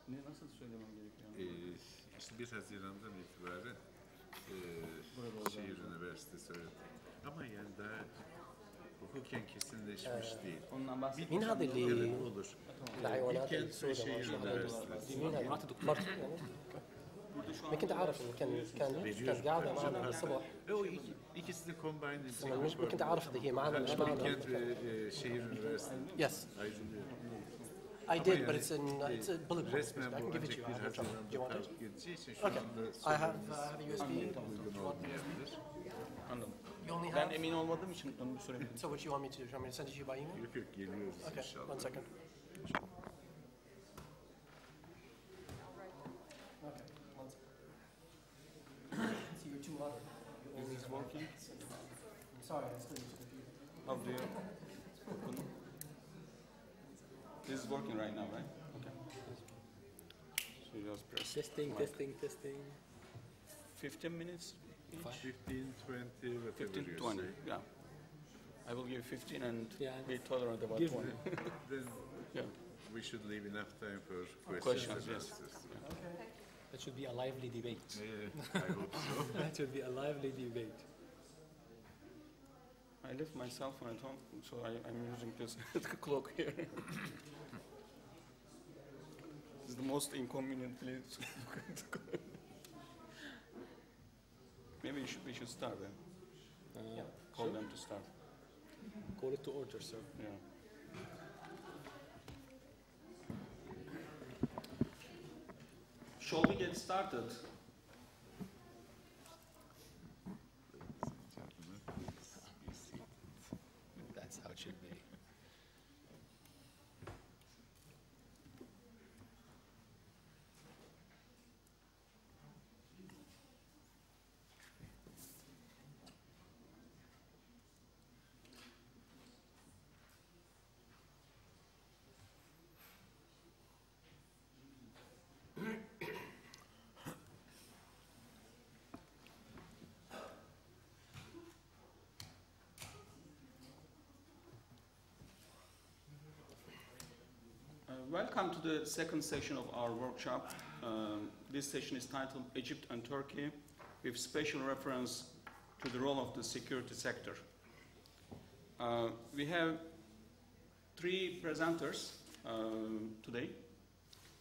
Ne, nasıl söylemem gerekiyor? İşte 1 Haziran'dan itibaren şehir üniversitesi öğretim. Ama yani daha hukuken kesinleşmiş değil. Ondan bahsedeyim. مين هذا اللي Evet, olur. العيوانات İlkel السوداء şehir üniversitesi. مين هذا؟ مرت يعني؟ ما كنت عارف انه كان قاعده معنا الصبح. O ikisi de combine مش ما كنت عارف اذا هي معنا مش معنا. Bilkent ve şehir üniversitesi. Yes, Ayrılıyor. I did, but it's a bullet point. Resmen I bu can give it to ancak you. 1 Haziran'da tatbik edeceği için şu Okay, anda I have a USB. uygun olmayabilir. Anladım. You only Ben have. emin olmadığım için onu söylemedim. So what you want me to do? You want me to send it to you by email? Yok yok geliyoruz Okay, inşallah. one second. Okay, one second. So you're too other. Is this working? Sorry, I still use the computer. How do you open? This is working right now, right? Okay. So you just press. Testing, like testing, testing. 15 minutes? 15, 20, whatever 15, you 20, say. yeah. I will give 15 and Yeah. be tolerant about Give 20. Then Yeah. we should leave enough time for Questions, questions and yes. answers. That should be a lively debate. I hope so. That should be a lively debate. I left my cell phone at home, so I'm using this clock here. This is the most inconvenient place. Maybe we should start then. Call Sure. them to start. Call it to order, sir. Yeah. Shall we get started? That's how it should be. Welcome to the second session of our workshop. This session is titled Egypt and Turkey, with special reference to the role of the security sector. We have 3 presenters today,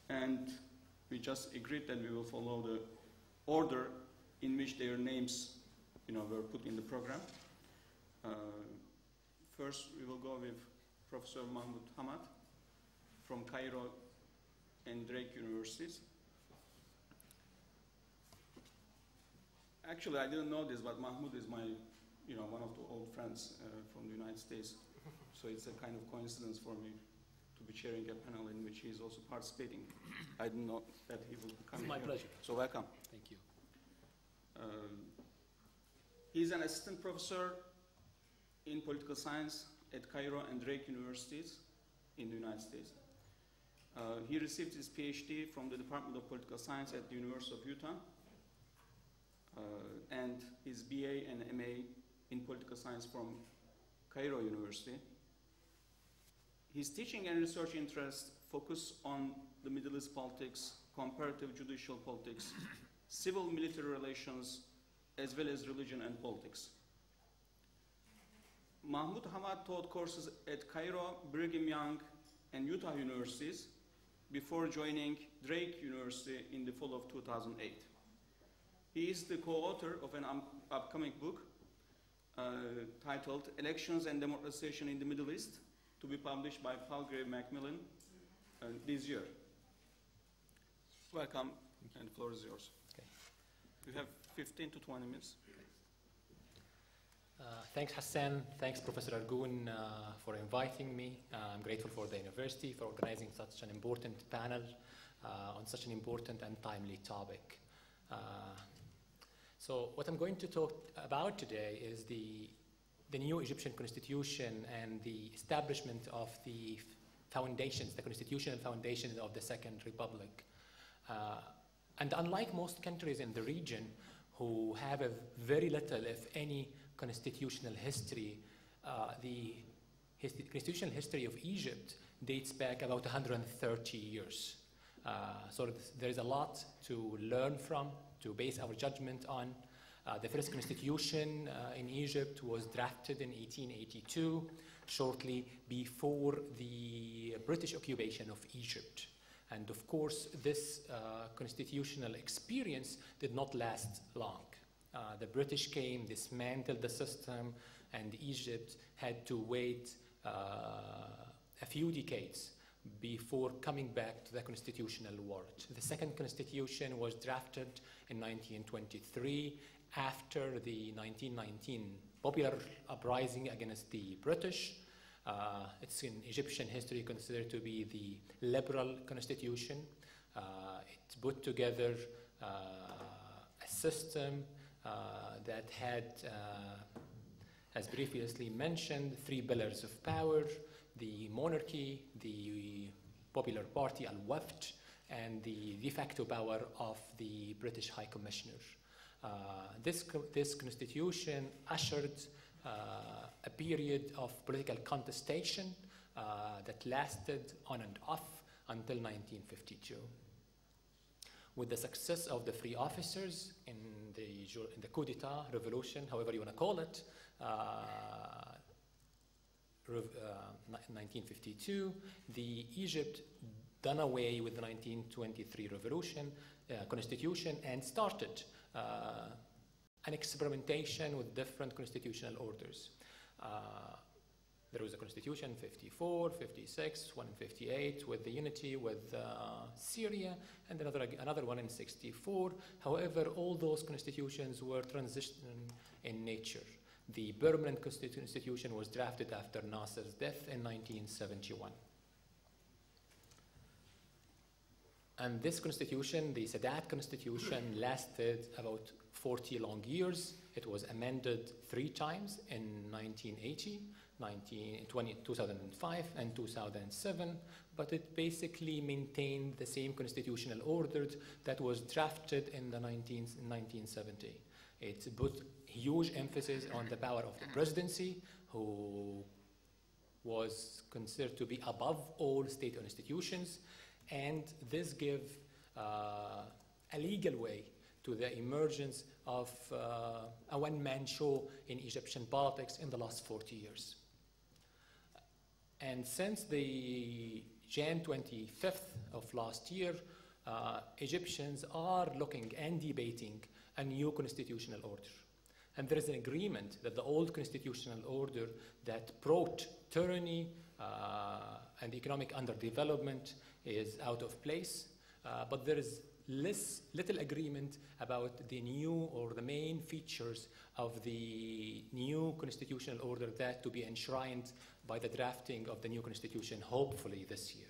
and we just agreed that we will follow the order in which their names were put in the program. First, we will go with Professor HAMAD from Cairo and Drake Universities. Actually, I didn't know this, but Mahmoud is my, one of the old friends from the United States. So it's a kind of coincidence for me to be chairing a panel in which he is also participating. I didn't know that he will be coming. It's my pleasure. So welcome. Thank you. He's an assistant professor in political science at Cairo and Drake Universities in the United States. He received his PhD from the Department of Political Science at the University of Utah, and his BA and MA in political science from Cairo University. His teaching and research interests focus on the Middle East politics, comparative judicial politics, civil-military relations, as well as religion and politics. Mahmoud Hamad taught courses at Cairo, Brigham Young, and Utah universities before joining Drake University in the fall of 2008. He is the co-author of an upcoming book titled Elections and Democratization in the Middle East, to be published by Palgrave Macmillan this year. Welcome, and the floor is yours. Okay. You have 15 to 20 minutes. Thanks, Hassan. Thanks, Professor ERGUN, for inviting me. I'm grateful for the university for organizing such an important panel on such an important and timely topic. So what I'm going to talk about today is the the new Egyptian constitution and the establishment of the foundations, the constitutional foundations of the Second Republic. And unlike most countries in the region who have a very little, if any, constitutional history, the constitutional history of Egypt dates back about 130 years. So there is a lot to learn from, to base our judgment on. The first constitution in Egypt was drafted in 1882, shortly before the British occupation of Egypt. And of course, this constitutional experience did not last long. The British came, dismantled the system, and Egypt had to wait a few decades before coming back to the constitutional world. The second constitution was drafted in 1923 after the 1919 popular uprising against the British. It's in Egyptian history considered to be the liberal constitution. It put together a system that had, as previously mentioned, 3 pillars of power: the monarchy, the popular party, Al-Wafd, and the de facto power of the British High Commissioner. This constitution ushered a period of political contestation that lasted on and off until 1952. With the success of the free officers in the coup d'etat revolution, however you want to call it, 1952, the Egypt done away with the 1923 revolution constitution and started an experimentation with different constitutional orders. There was a constitution 54, 56, one in 58 with the unity with Syria, and another one in 64. However, all those constitutions were transitional in nature. The permanent constitution was drafted after Nasser's death in 1971. And this constitution, the Sadat constitution, lasted about 40 long years. It was amended 3 times in 1980, 2005, and 2007, but it basically maintained the same constitutional order that was drafted in the 1970. It put huge emphasis on the power of the presidency, who was considered to be above all state institutions, and this gave a legal way to the emergence of a one-man show in Egyptian politics in the last 40 years. And since the Jan 25th of last year, Egyptians are looking and debating a new constitutional order. And there is an agreement that the old constitutional order that brought tyranny and economic underdevelopment is out of place, but there is little agreement about the new or the main features of the new constitutional order that to be enshrined by the drafting of the new constitution, hopefully this year.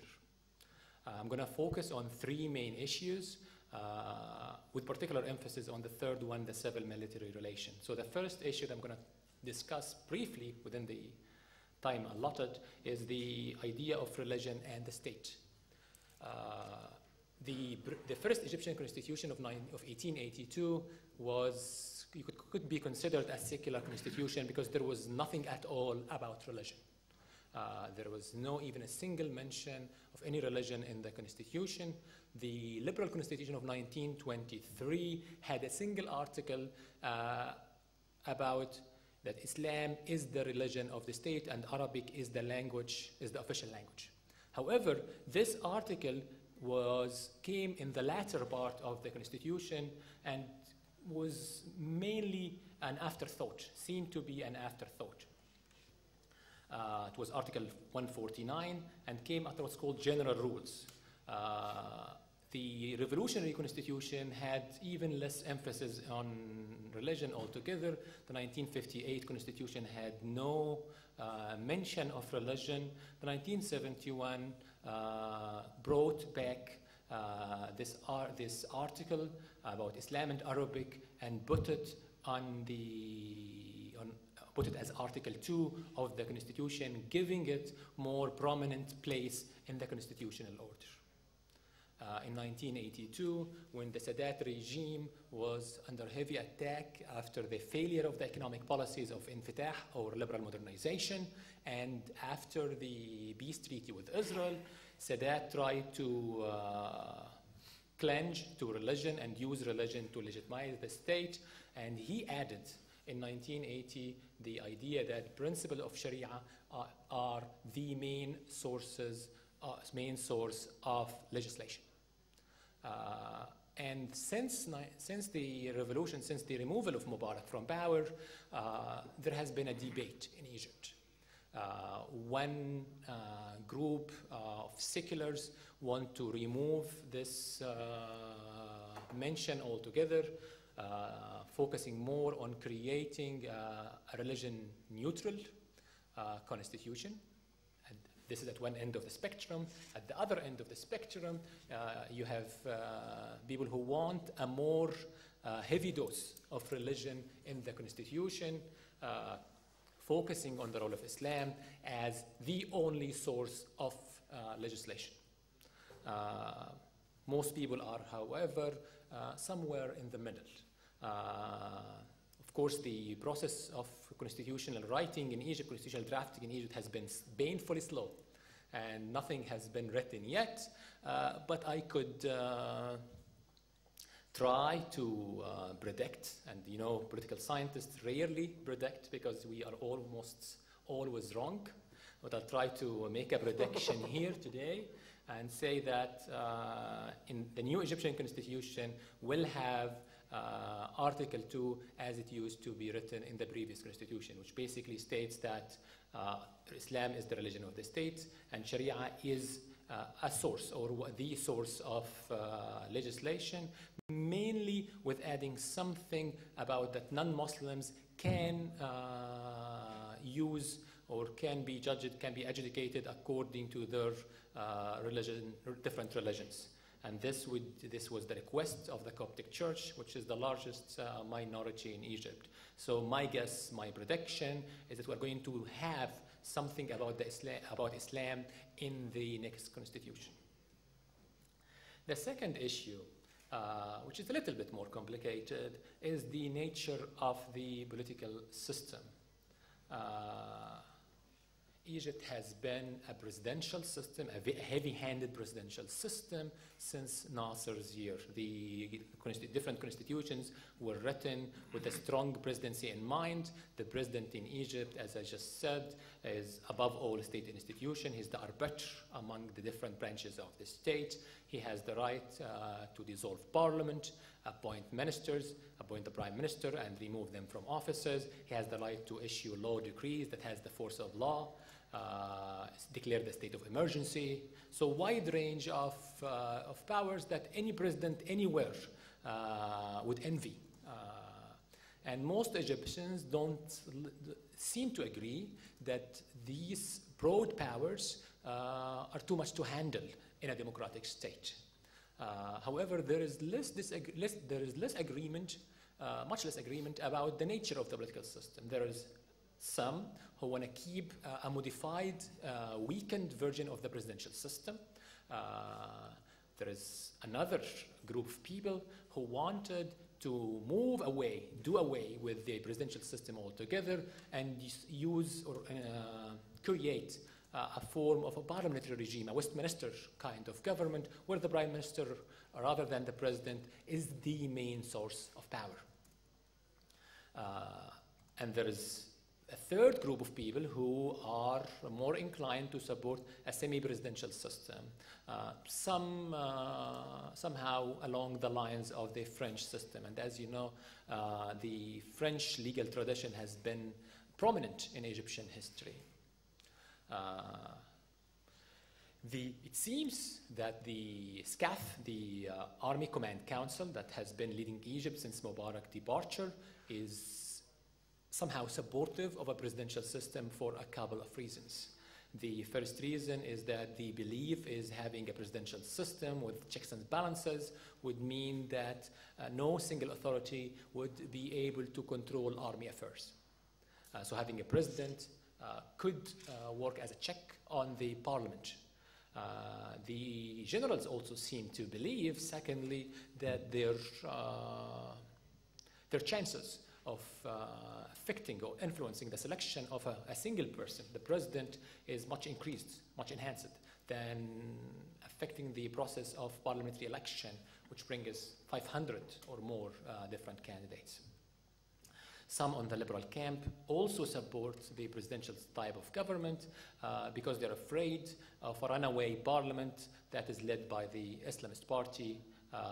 I'm going to focus on 3 main issues, with particular emphasis on the third one, the civil-military relation. So the first issue that I'm going to discuss briefly within the time allotted is the idea of religion and the state. The first Egyptian constitution of 1882 was, could be considered a secular constitution because there was nothing at all about religion. There was no even a single mention of any religion in the constitution. The liberal constitution of 1923 had a single article about that Islam is the religion of the state and Arabic is the language, is the official language. However, this article came in the latter part of the constitution and was mainly an afterthought, seemed to be an afterthought. It was Article 149 and came after what's called general rules. The revolutionary constitution had even less emphasis on religion altogether. The 1958 constitution had no mention of religion. The 1971 brought back this article about Islam and Arabic and put it on put it as Article 2 of the Constitution, giving it more prominent place in the constitutional order. In 1982, when the Sadat regime was under heavy attack after the failure of the economic policies of infitah, or liberal modernization, and after the peace treaty with Israel, Sadat tried to cling to religion and use religion to legitimize the state, and he added in 1980 the idea that principles of Sharia are the main source of legislation. And since the revolution, since the removal of Mubarak from power, there has been a debate in Egypt. One group of seculars want to remove this mention altogether, focusing more on creating a religion-neutral constitution. And this is at one end of the spectrum. At the other end of the spectrum, you have people who want a more heavy dose of religion in the constitution, focusing on the role of Islam as the only source of legislation. Most people are, however, somewhere in the middle. Of course, the process of constitutional writing in Egypt, constitutional drafting in Egypt, has been painfully slow, and nothing has been written yet, but I could try to predict, and you know, political scientists rarely predict because we are almost always wrong, but I'll try to make a prediction here today and say that in the new Egyptian constitution will have Article 2 as it used to be written in the previous constitution, which basically states that Islam is the religion of the state and Sharia is a source or the source of legislation, mainly with adding something about that non-Muslims can use or can be judged, can be adjudicated according to their religion, different religions. And this was the request of the Coptic Church, which is the largest minority in Egypt. So my guess, my prediction, is that we're going to have something about Islam in the next constitution. The second issue, which is a little bit more complicated, is the nature of the political system. Egypt has been a presidential system, a heavy-handed presidential system since Nasser's year. The different constitutions were written with a strong presidency in mind. The president in Egypt, as I just said, is above all a state institution. He's the arbiter among the different branches of the state. He has the right to dissolve parliament, appoint ministers, appoint the prime minister, and remove them from offices. He has the right to issue law decrees that has the force of law. Declare the state of emergency. So wide range of powers that any president anywhere would envy. And most Egyptians don't seem to agree that these broad powers are too much to handle in a democratic state. However, there is less agreement, much less agreement about the nature of the political system. There is some who want to keep a modified, weakened version of the presidential system. There is another group of people who wanted to do away with the presidential system altogether and use or create a form of a parliamentary regime, a Westminster kind of government, where the prime minister, rather than the president, is the main source of power. And there is a third group of people who are more inclined to support a semi-presidential system, somehow along the lines of the French system. And as you know, the French legal tradition has been prominent in Egyptian history. It seems that the SCAF, the Army Command Council that has been leading Egypt since Mubarak's departure, is somehow supportive of a presidential system for a couple of reasons. The first reason is that the belief is having a presidential system with checks and balances would mean that no single authority would be able to control army affairs. So having a president could work as a check on the parliament. The generals also seem to believe, secondly, that their chances of affecting or influencing the selection of a single person, the president, is much increased, much enhanced than affecting the process of parliamentary election, which brings 500 or more different candidates. Some on the liberal camp also support the presidential type of government because they're afraid of a runaway parliament that is led by the Islamist Party,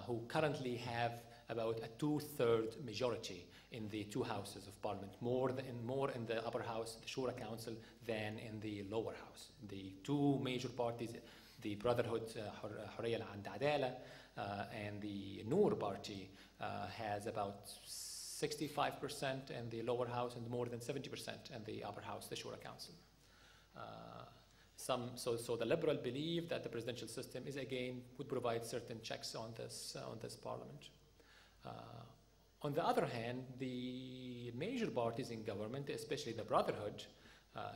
who currently have about a 2/3 majority in the two houses of parliament, more in the upper house, the Shura Council, than in the lower house. The two major parties, the Brotherhood, Hurriya and Adala, and the Noor Party has about 65% in the lower house and more than 70% in the upper house, the Shura Council. So the liberal believe that the presidential system is again would provide certain checks on this parliament. On the other hand, the major parties in government, especially the Brotherhood,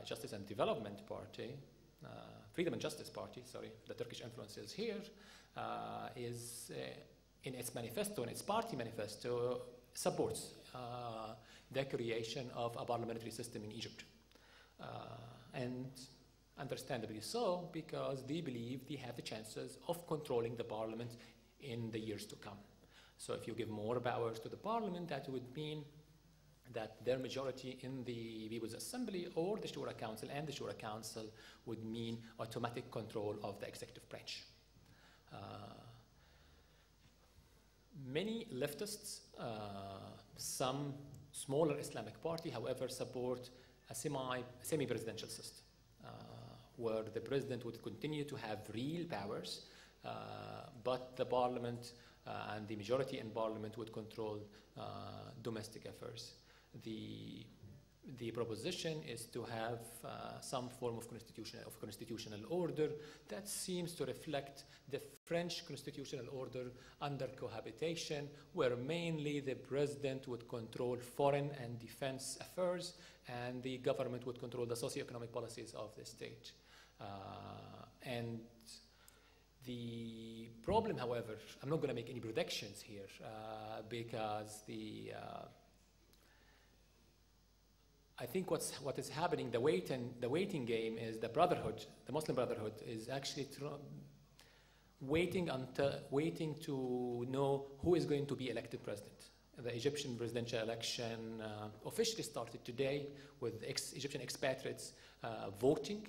Justice and Development Party, Freedom and Justice Party, sorry, the Turkish influence is here, is in its manifesto, in its party manifesto, supports the creation of a parliamentary system in Egypt. And understandably so, because they believe they have the chances of controlling the parliament in the years to come. So if you give more powers to the parliament, that would mean that their majority in the People's Assembly or the Shura Council and the Shura Council would mean automatic control of the executive branch. Many leftists, some smaller Islamic party, however, support a semi-presidential system where the president would continue to have real powers, but the parliament and the majority in parliament would control domestic affairs. The proposition is to have some form of constitutional order that seems to reflect the French constitutional order under cohabitation, where mainly the president would control foreign and defense affairs, and the government would control the socio-economic policies of the state. And the problem, however, I'm not going to make any predictions here because I think what is happening, the waiting game is the Brotherhood, the Muslim Brotherhood, is actually waiting to know who is going to be elected president. The Egyptian presidential election officially started today with Egyptian expatriates voting,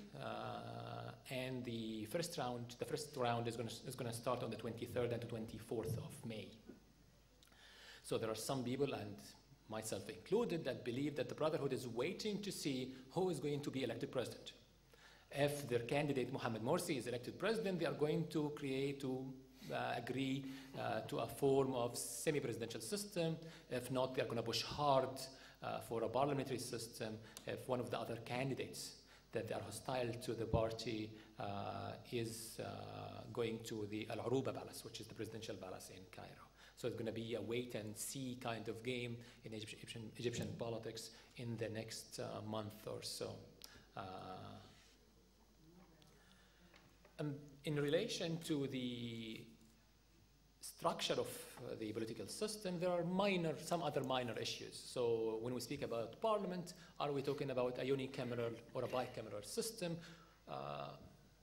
and the first round is going to start on the 23rd and the 24th of May. So there are some people, and myself included, that believe that the Brotherhood is waiting to see who is going to be elected president. If their candidate Mohamed Morsi is elected president, they are going to agree to a form of semi-presidential system. If not, they are going to push hard for a parliamentary system if one of the other candidates that they are hostile to the party is going to the Al-Aruba Palace, which is the presidential palace in Cairo. So it's going to be a wait-and-see kind of game in Egyptian politics in the next month or so. In relation to the structure of the political system, there are some other minor issues. So when we speak about parliament, are we talking about a unicameral or a bicameral system?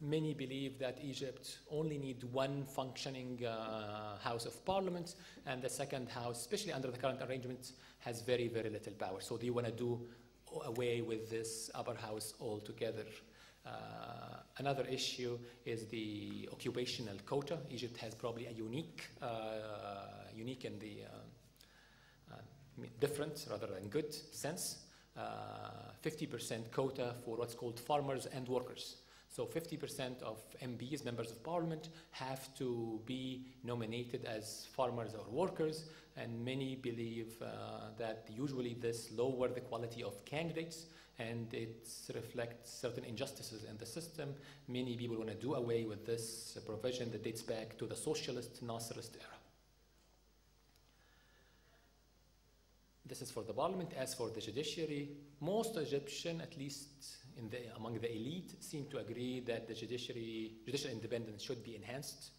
Many believe that Egypt only needs one functioning house of parliament, and the second house, especially under the current arrangement, has very, very little power. So do you want to do away with this upper house altogether? Another issue is the occupational quota. Egypt has probably a unique in the different rather than good sense, 50% quota for what's called farmers and workers. So 50% of MPs, members of parliament, have to be nominated as farmers or workers, and many believe that usually this lowers the quality of candidates, and it reflects certain injustices in the system. Many people want to do away with this provision that dates back to the socialist Nasserist era. This is for the parliament. As for the judiciary, most Egyptians, at least among the elite, seem to agree that the judicial independence should be enhanced.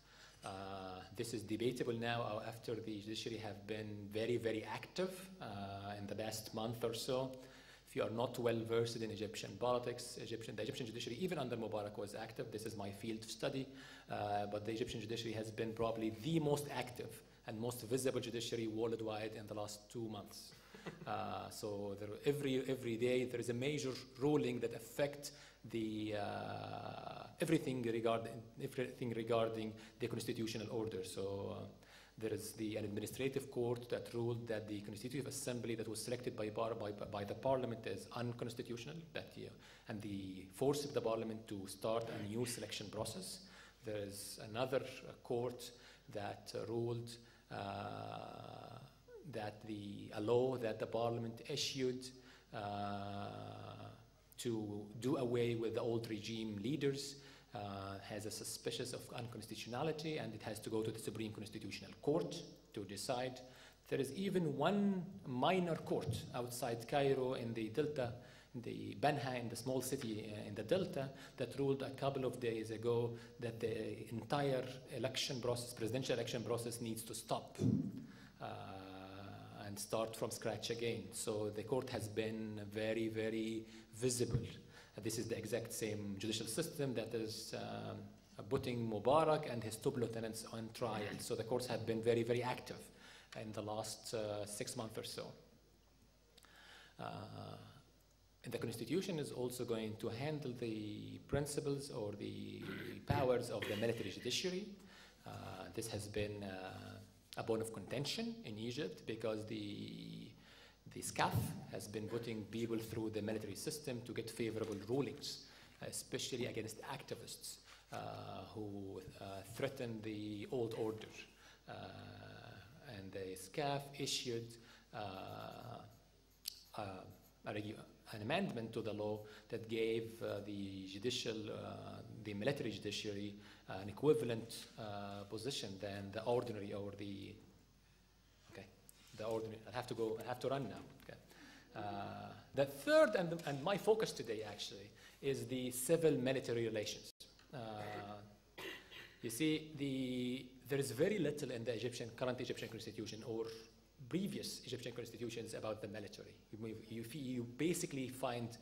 This is debatable now after the judiciary have been very, very active in the past month or so. If you are not well versed in Egyptian politics, the Egyptian judiciary, even under Mubarak, was active. This is my field of study. But the Egyptian judiciary has been probably the most active and most visible judiciary worldwide in the last 2 months. So every day there is a major ruling that affects the everything regarding the constitutional order. So there is an administrative court that ruled that the Constitutive Assembly that was selected by the Parliament is unconstitutional, and the forced the Parliament to start a new selection process. There is another court that ruled that a law that the Parliament issued to do away with the old regime leaders has a suspicion of unconstitutionality, and it has to go to the Supreme Constitutional Court to decide. There is even one minor court outside Cairo in the Delta, in the Banha, in the small city in the Delta, that ruled a couple of days ago that the entire presidential election process needs to stop and start from scratch again. So the court has been very, very visible. This is the exact same judicial system that is putting Mubarak and his 2 lieutenants on trial. So the courts have been very, very active in the last 6 months or so. And the Constitution is also going to handle the principles or the powers of the military judiciary. This has been a bone of contention in Egypt because the SCAF has been putting people through the military system to get favorable rulings, especially against activists who threaten the old order. And the SCAF issued an amendment to the law that gave the military judiciary an equivalent position than the ordinary or the ordinary. I have to run now. Okay. The third and my focus today actually is the civil-military relations. You see, there is very little in the current Egyptian constitution or previous Egyptian constitutions about the military. You basically find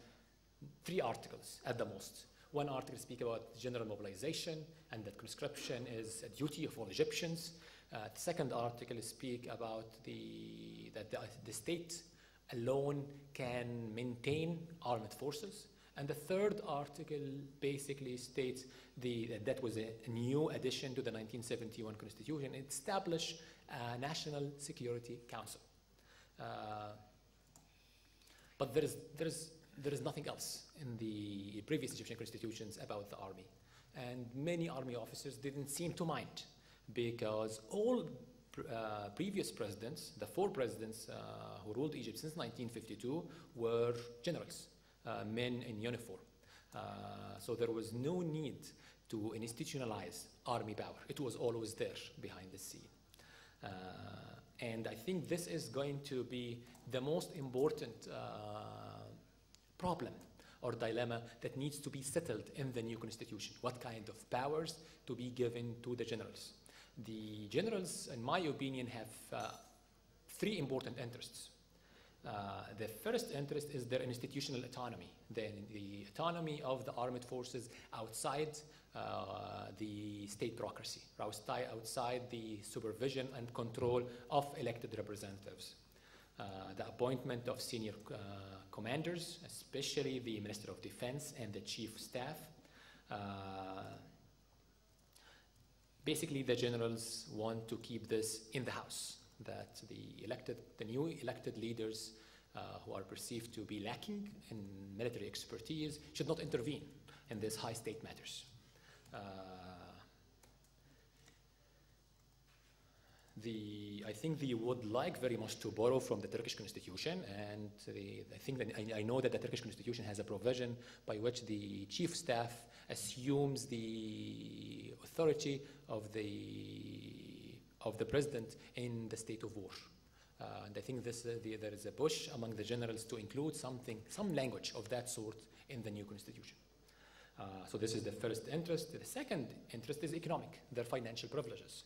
3 articles at the most. One article speaks about general mobilization and that conscription is a duty of all Egyptians. The second article speaks about that the state alone can maintain armed forces. And the third article basically states that was a new addition to the 1971 Constitution. It established a National Security Council. But there is nothing else in the previous Egyptian constitutions about the army. And many army officers didn't seem to mind because all previous presidents, the 4 presidents who ruled Egypt since 1952 were generals, men in uniform. So there was no need to institutionalize army power. It was always there behind the scene. And I think this is going to be the most important problem or dilemma that needs to be settled in the new constitution. What kind of powers to be given to the generals? The generals, in my opinion, have 3 important interests. The first interest is their institutional autonomy, the autonomy of the armed forces outside the state bureaucracy, outside the supervision and control of elected representatives. The appointment of senior commanders, especially the Minister of Defense and the Chief of Staff. Basically, the generals want to keep this in the house, that the new elected leaders who are perceived to be lacking in military expertise should not intervene in these high state matters. I think they would like very much to borrow from the Turkish constitution, and I know that the Turkish constitution has a provision by which the chief of staff assumes the authority of the president in the state of war. And I think there is a push among the generals to include some language of that sort in the new constitution. So this is the first interest. The second interest is economic, their financial privileges.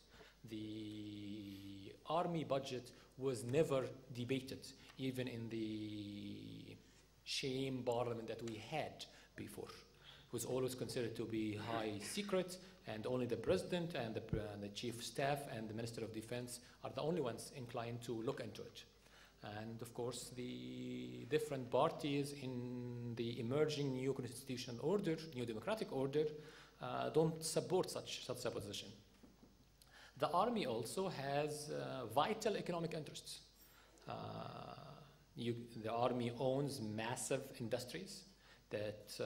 The army budget was never debated, even in the shame parliament that we had before. It was always considered to be high secret, and only the president and the chief of staff and the minister of defense are the only ones inclined to look into it. And of course, the different parties in the emerging new constitutional order, new democratic order, don't support such a position. The army also has vital economic interests. The army owns massive industries that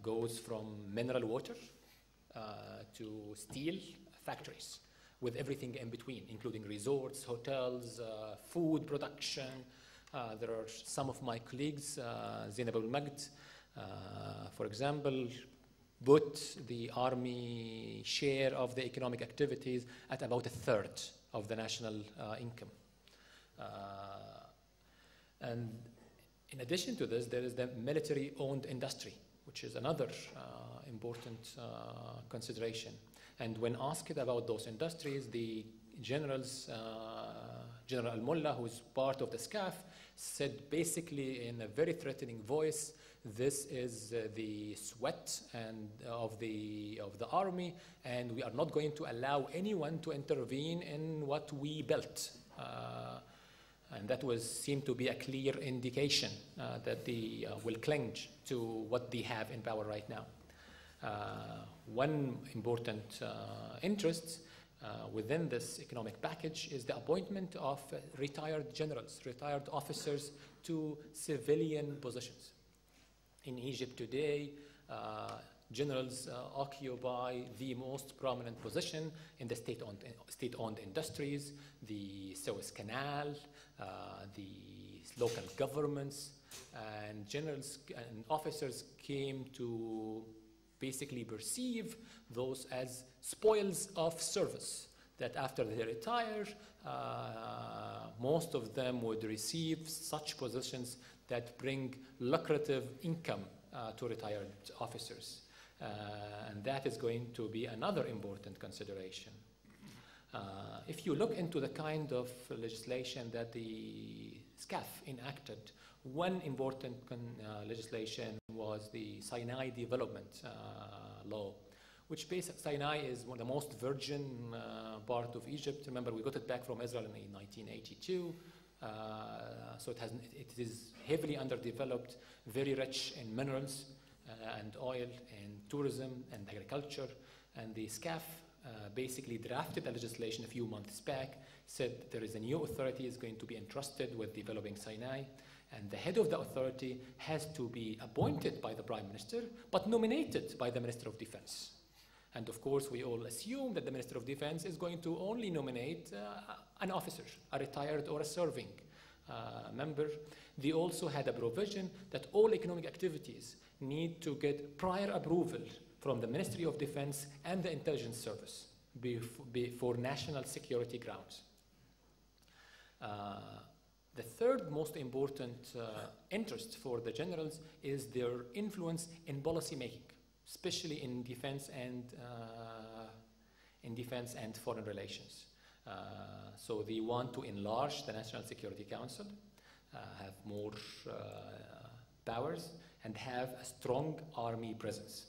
goes from mineral water to steel factories, with everything in between, including resorts, hotels, food production. There are some of my colleagues, Zainab al-Majd, for example, put the army share of the economic activities at about 1/3 of the national income. And in addition to this, there is the military-owned industry, which is another important consideration. And when asked about those industries, the generals, General Al-Mullah, who is part of the SCAF, said basically in a very threatening voice, this is the sweat of the army, and we are not going to allow anyone to intervene in what we built. And that seemed to be a clear indication that they will cling to what they have in power right now. One important interest within this economic package is the appointment of retired generals, retired officers to civilian positions. In Egypt today, generals occupy the most prominent position in the state-owned industries, the Suez Canal, the local governments, and generals and officers came to basically perceive those as spoils of service, that after they retire, most of them would receive such positions that bring lucrative income to retired officers. And that is going to be another important consideration. If you look into the kind of legislation that the SCAF enacted, one important legislation was the Sinai Development Law, which basically Sinai is one of the most virgin part of Egypt. Remember, we got it back from Israel in 1982. So it is heavily underdeveloped, very rich in minerals and oil and tourism and agriculture. And the SCAF basically drafted a legislation a few months back, said there is a new authority is going to be entrusted with developing Sinai, and the head of the authority has to be appointed by the Prime Minister, but nominated by the Minister of Defense. And of course, we all assume that the Minister of Defense is going to only nominate an officer, a retired or a serving member. They also had a provision that all economic activities need to get prior approval from the Ministry of Defense and the Intelligence Service for national security grounds. The third most important interest for the generals is their influence in policy making, especially in defense and foreign relations. So they want to enlarge the National Security Council, have more powers, and have a strong army presence.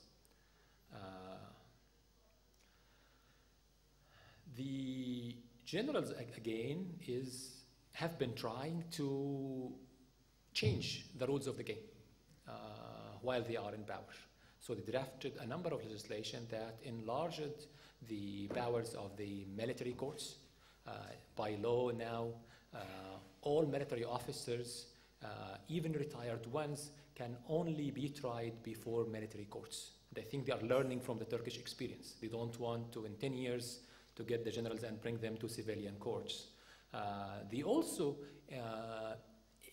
The generals, again, have been trying to change the rules of the game while they are in power. So they drafted a number of legislation that enlarged the powers of the military courts. By law now, all military officers, even retired ones, can only be tried before military courts. I think they are learning from the Turkish experience. They don't want to, in 10 years, to get the generals and bring them to civilian courts. They also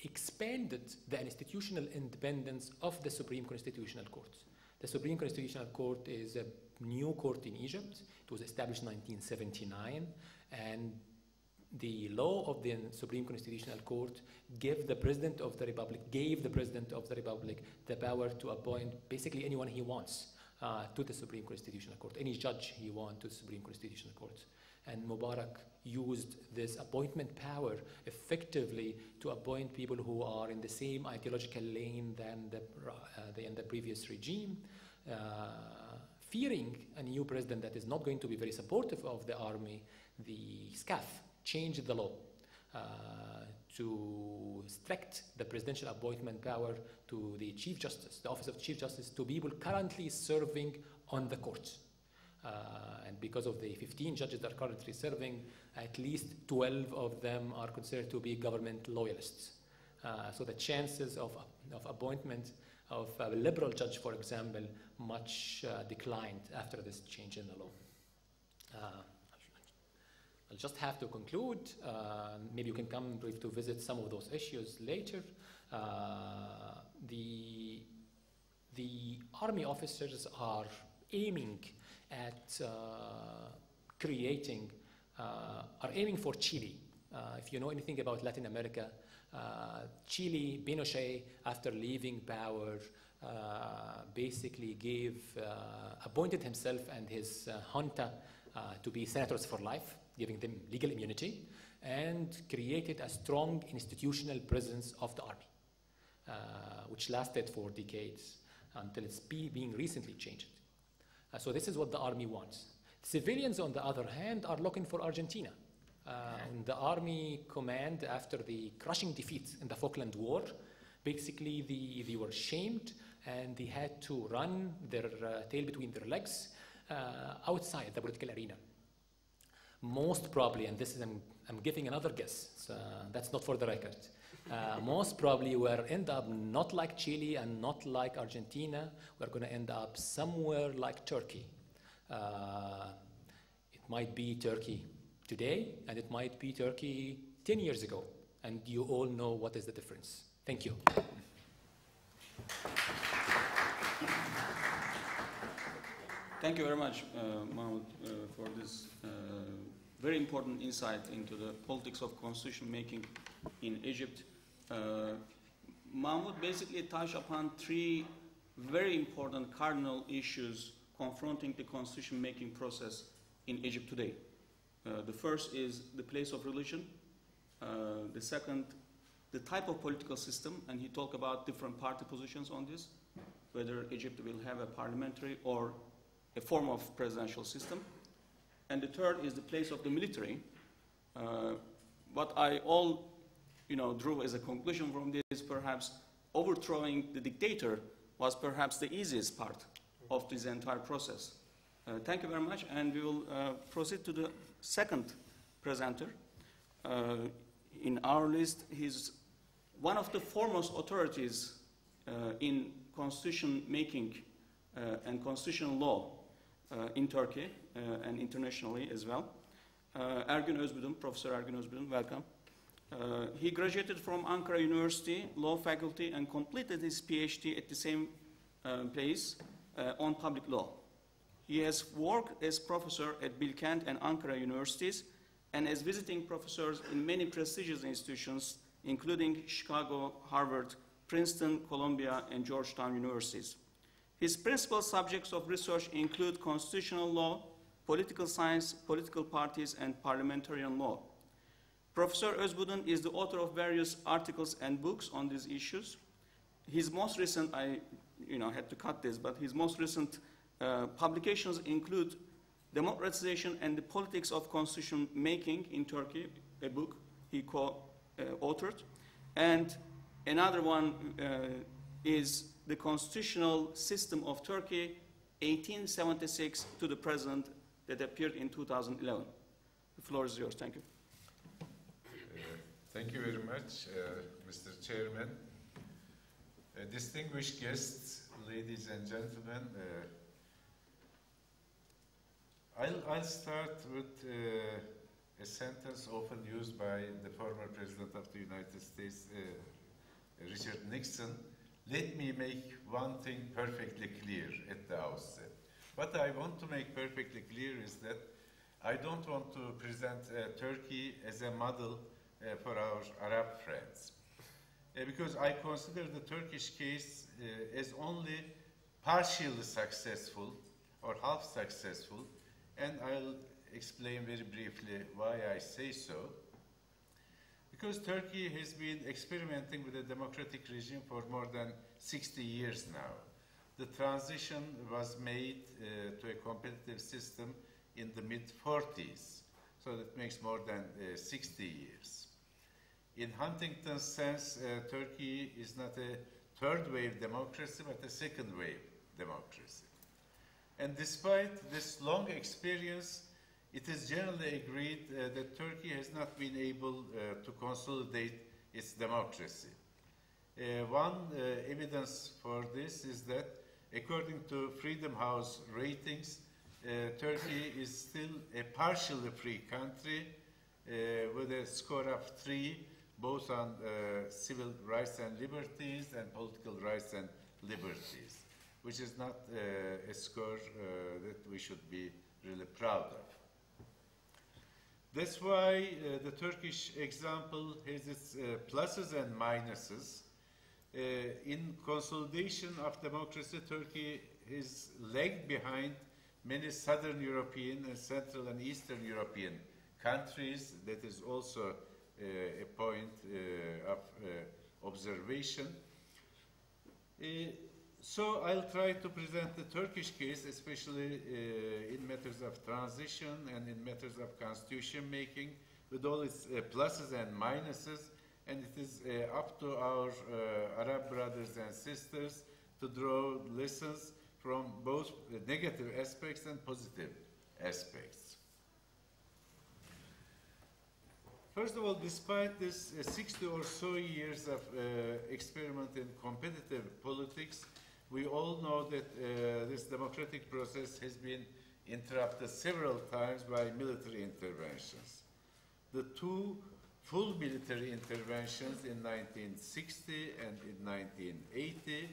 expanded the institutional independence of the Supreme Constitutional Court. The Supreme Constitutional Court is a new court in Egypt. It was established in 1979, and the law of the Supreme Constitutional Court gave the President of the Republic the power to appoint basically anyone he wants to the Supreme Constitutional Court, any judge he wants to the Supreme Constitutional Court. And Mubarak used this appointment power effectively to appoint people who are in the same ideological lane than the previous regime, fearing a new president that is not going to be very supportive of the army. The SCAF changed the law to restrict the presidential appointment power to the Chief Justice, the Office of Chief Justice, to people currently serving on the court. And because of the 15 judges that are currently serving, at least 12 of them are considered to be government loyalists. So the chances of appointment of a liberal judge, for example, much declined after this change in the law. I'll just have to conclude. Maybe you can come to visit some of those issues later. The army officers are aiming at aiming for Chile. If you know anything about Latin America, Chile, Pinochet, after leaving power, basically appointed himself and his junta to be senators for life, giving them legal immunity, and created a strong institutional presence of the army, which lasted for decades until it's being recently changed. So this is what the army wants. Civilians, on the other hand, are looking for Argentina. The army command, after the crushing defeat in the Falkland War, basically they were shamed and they had to run their tail between their legs outside the political arena. Most probably, and this is, I'm giving another guess, so that's not for the record, most probably we'll end up not like Chile and not like Argentina. We're going to end up somewhere like Turkey. It might be Turkey today, and it might be Turkey 10 years ago. And you all know what is the difference. Thank you. Thank you very much, Mahmoud, for this very important insight into the politics of constitution making in Egypt. Mahmoud basically touched upon three very important cardinal issues confronting the constitution making process in Egypt today. The first is the place of religion. The second, the type of political system, and he talked about different party positions on this, whether Egypt will have a parliamentary or a form of presidential system. And the third is the place of the military. What I drew as a conclusion from this, perhaps overthrowing the dictator was perhaps the easiest part of this entire process. Thank you very much, and we will proceed to the second presenter. In our list, he's one of the foremost authorities in constitution making and constitutional law in Turkey and internationally as well. ERGUN, Professor ERGUN, welcome. He graduated from Ankara University Law Faculty and completed his PhD at the same place on public law. He has worked as professor at Bilkent and Ankara universities and as visiting professors in many prestigious institutions, including Chicago, Harvard, Princeton, Columbia, and Georgetown universities. His principal subjects of research include constitutional law, political science, political parties, and parliamentarian law. Professor ÖZBUDUN is the author of various articles and books on these issues. His most recent, I had to cut this, but his most recent publications include Democratization and the Politics of Constitution Making in Turkey, a book he co-authored, and another one is The Constitutional System of Turkey, 1876 to the present, that appeared in 2011. The floor is yours. Thank you. Thank you very much, Mr. Chairman. Distinguished guests, ladies and gentlemen, I'll start with a sentence often used by the former President of the United States, Richard Nixon. Let me make one thing perfectly clear at the outset. What I want to make perfectly clear is that I don't want to present Turkey as a model for our Arab friends, because I consider the Turkish case as only partially successful or half successful, and I'll explain very briefly why I say so. Because Turkey has been experimenting with a democratic regime for more than 60 years now. The transition was made to a competitive system in the mid-40s, so that makes more than 60 years. In Huntington's sense, Turkey is not a third-wave democracy, but a second-wave democracy. And despite this long experience, it is generally agreed that Turkey has not been able to consolidate its democracy. One evidence for this is that, according to Freedom House ratings, Turkey is still a partially free country with a score of 3, both on civil rights and liberties and political rights and liberties, which is not a score that we should be really proud of. That's why the Turkish example has its pluses and minuses. In consolidation of democracy, Turkey is lagged behind many Southern European and Central and Eastern European countries. That is also a point of observation. So I'll try to present the Turkish case, especially in matters of transition and in matters of constitution making, with all its pluses and minuses, and it is up to our Arab brothers and sisters to draw lessons from both the negative aspects and positive aspects. First of all, despite this 60 or so years of experiment in competitive politics, we all know that this democratic process has been interrupted several times by military interventions. The two full military interventions in 1960 and in 1980,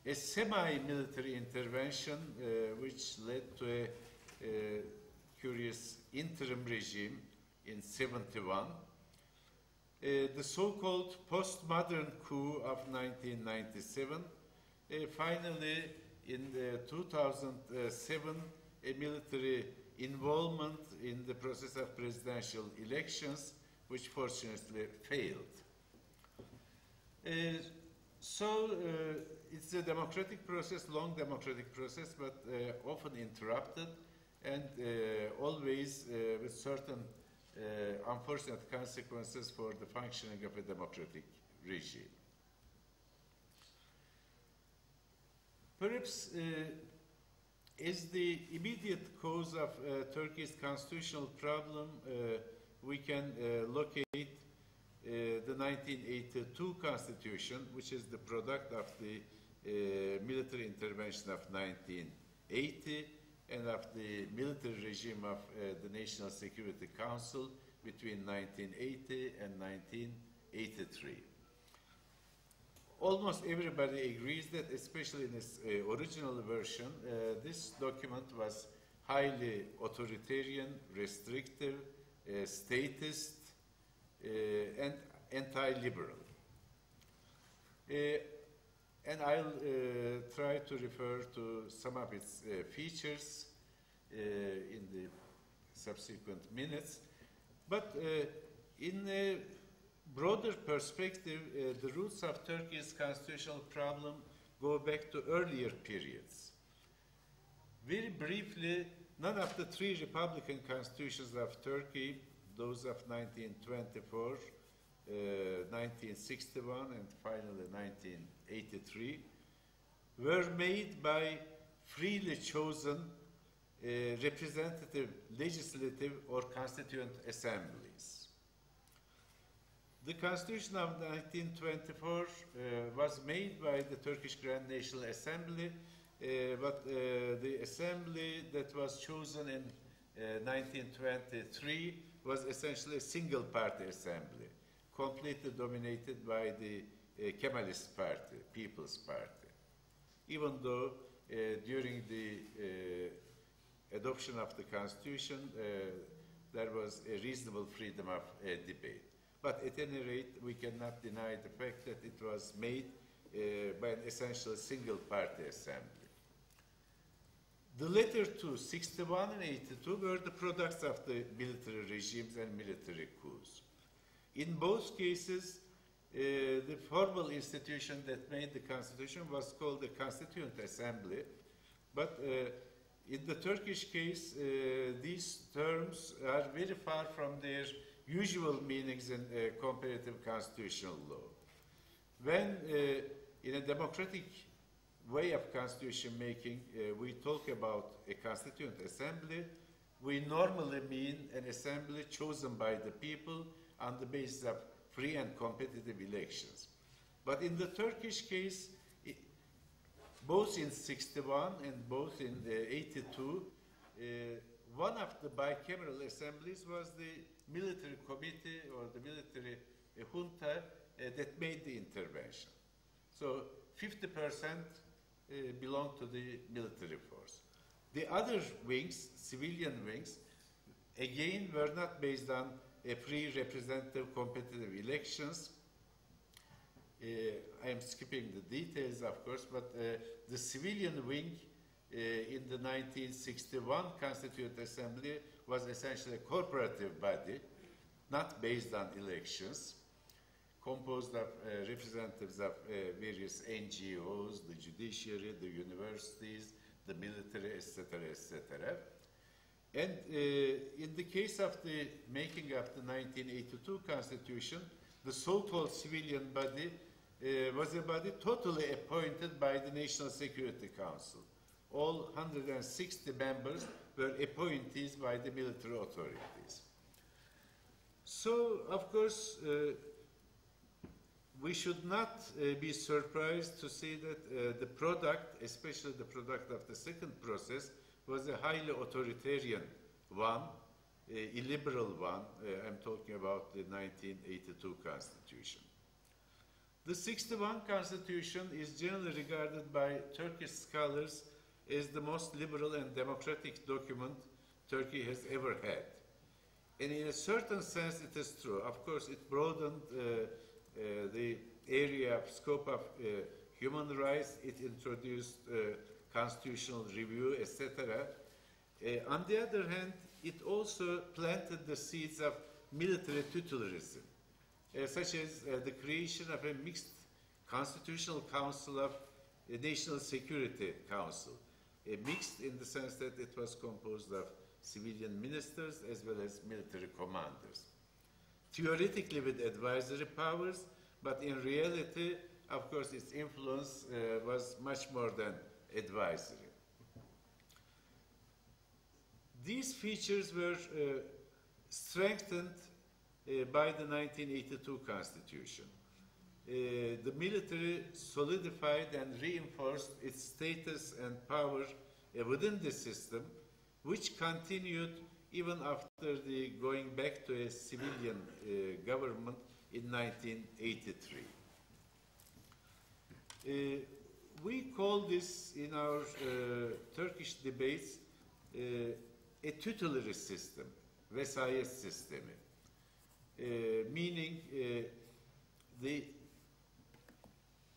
a semi-military intervention which led to a curious interim regime in 71, the so-called postmodern coup of 1997, finally in 2007, a military involvement in the process of presidential elections, which fortunately failed. It's a democratic process, long democratic process, but often interrupted and always with certain unfortunate consequences for the functioning of a democratic regime. Perhaps as the immediate cause of Turkey's constitutional problem, we can locate the 1982 constitution, which is the product of the military intervention of 1980 and of the military regime of the National Security Council between 1980 and 1983. Almost everybody agrees that, especially in its original version, this document was highly authoritarian, restrictive, statist, and anti-liberal. And I'll try to refer to some of its features in the subsequent minutes. But in a broader perspective, the roots of Turkey's constitutional problem go back to earlier periods. Very briefly, none of the three Republican constitutions of Turkey, those of 1924, 1961, and finally 1983, were made by freely chosen representative, legislative, or constituent assemblies. The Constitution of 1924 was made by the Turkish Grand National Assembly, but the assembly that was chosen in 1923 was essentially a single-party assembly, completely dominated by the Kemalist Party, People's Party. Even though during the adoption of the constitution, there was a reasonable freedom of debate. But at any rate, we cannot deny the fact that it was made by an essentially single-party assembly. The latter two, 61 and 82, were the products of the military regimes and military coups. In both cases, the formal institution that made the constitution was called the Constituent Assembly, but in the Turkish case, these terms are very far from their usual meanings in comparative constitutional law. When in a democratic way of constitution making, we talk about a constituent assembly, we normally mean an assembly chosen by the people on the basis of free and competitive elections. But in the Turkish case, both in 61 and both in 82, one of the bicameral assemblies was the military committee or the military junta that made the intervention. So 50% belonged to the military force. The other wings, civilian wings, again were not based on free representative competitive elections. I am skipping the details, of course, but the civilian wing in the 1961 Constituent Assembly was essentially a corporative body, not based on elections, composed of representatives of various NGOs, the judiciary, the universities, the military, etc., etc. And in the case of the making of the 1982 Constitution, the so-called civilian body was a body totally appointed by the National Security Council. All 160 members were appointees by the military authorities. So, of course, we should not be surprised to see that the product, especially the product of the second process, was a highly authoritarian one, illiberal one. I'm talking about the 1982 Constitution. The 61 Constitution is generally regarded by Turkish scholars as the most liberal and democratic document Turkey has ever had. And in a certain sense, it is true. Of course, it broadened the area of scope of human rights. It introduced constitutional review, etc. On the other hand, it also planted the seeds of military totalitarianism, such as the creation of a mixed constitutional council of a national security council, mixed in the sense that it was composed of civilian ministers as well as military commanders. Theoretically with advisory powers, but in reality, of course, its influence was much more than advisory. These features were strengthened by the 1982 Constitution. The military solidified and reinforced its status and power within the system, which continued even after the going back to a civilian government in 1983. We call this in our Turkish debates a tutelary system, vesayet sistemi, meaning the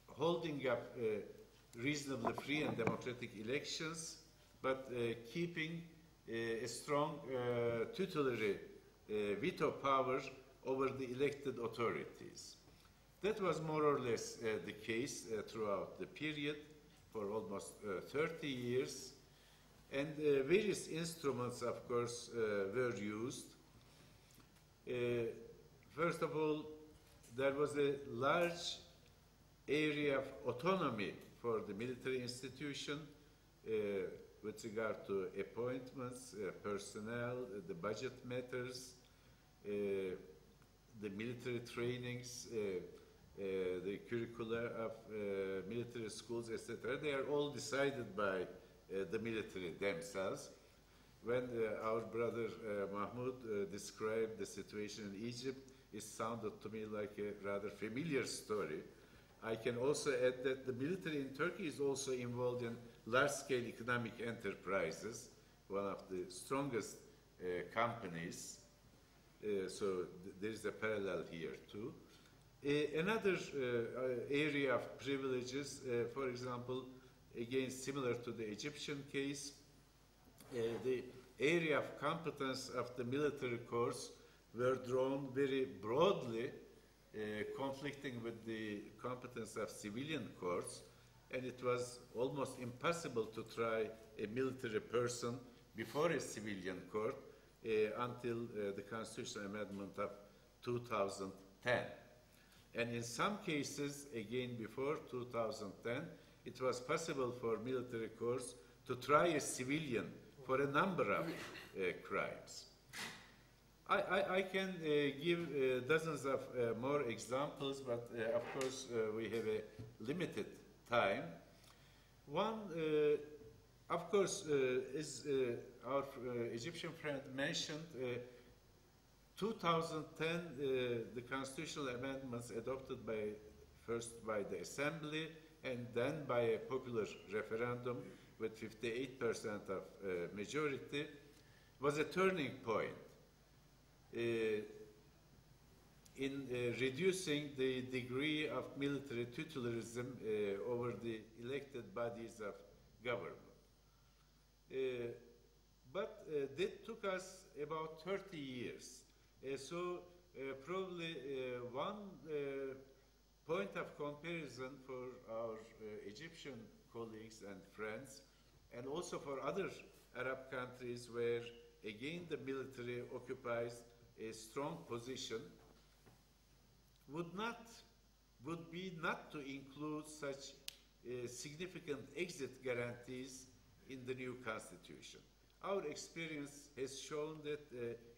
holding up reasonably free and democratic elections, but keeping a strong tutelary veto power over the elected authorities. That was more or less the case throughout the period for almost 30 years. And various instruments, of course, were used. First of all, there was a large area of autonomy for the military institution with regard to appointments, personnel, the budget matters, the military trainings, the curricula of military schools, etc. They are all decided by the military themselves. When our brother MAHMOUD described the situation in Egypt, it sounded to me like a rather familiar story. I can also add that the military in Turkey is also involved in large-scale economic enterprises, one of the strongest companies. So there is a parallel here too. Another area of privileges, for example, again similar to the Egyptian case, the area of competence of the military courts were drawn very broadly, conflicting with the competence of civilian courts, and it was almost impossible to try a military person before a civilian court until the Constitutional Amendment of 2010. And in some cases, again before 2010, it was possible for military courts to try a civilian for a number of crimes. I can give dozens of more examples, but of course we have a limited time. One, of course, as our Egyptian friend mentioned, 2010, the constitutional amendments adopted first by the Assembly and then by a popular referendum with 58% of majority, was a turning point in reducing the degree of military titularism over the elected bodies of government. But that took us about 30 years. So probably one point of comparison for our Egyptian colleagues and friends, and also for other Arab countries where again the military occupies a strong position, would be not to include such significant exit guarantees in the new constitution. Our experience has shown that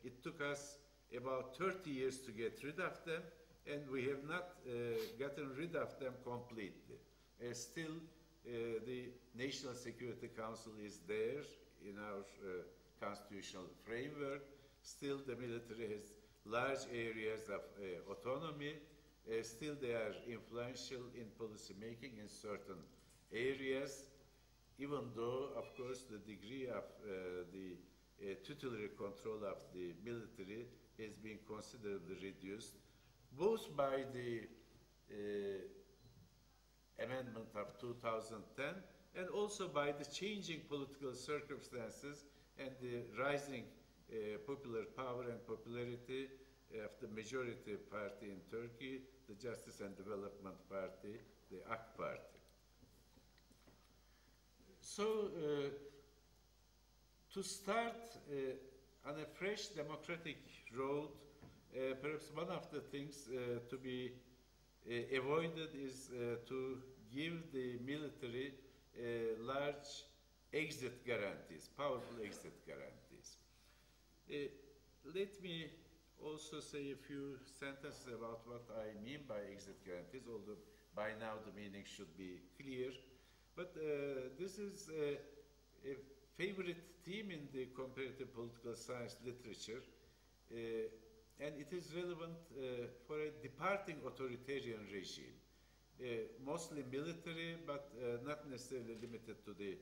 it took us about 30 years to get rid of them, and we have not gotten rid of them completely. Still, the National Security Council is there in our constitutional framework. Still, the military has large areas of autonomy. Still, they are influential in policy making in certain areas, even though, of course, the degree of the tutelary control of the military has been considerably reduced, both by the amendment of 2010 and also by the changing political circumstances and the rising popular power and popularity of the majority party in Turkey, the Justice and Development Party, the AK Party. So, to start on a fresh democratic road, perhaps one of the things to be avoided is to give the military large exit guarantees, powerful exit guarantees. Let me also say a few sentences about what I mean by exit guarantees, although by now the meaning should be clear. But this is a favorite theme in the comparative political science literature, and it is relevant for a departing authoritarian regime, mostly military, but not necessarily limited to the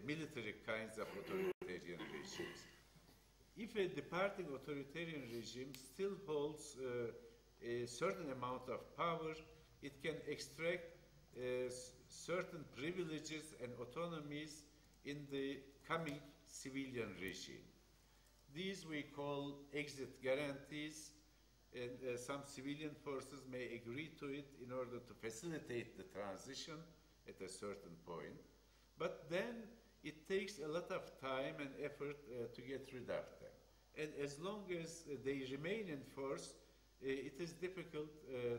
military kinds of authoritarian regimes. If a departing authoritarian regime still holds a certain amount of power, it can extract certain privileges and autonomies in the coming civilian regime. These we call exit guarantees, and some civilian forces may agree to it in order to facilitate the transition at a certain point. But then it takes a lot of time and effort to get rid of them. And as long as they remain in force, it is difficult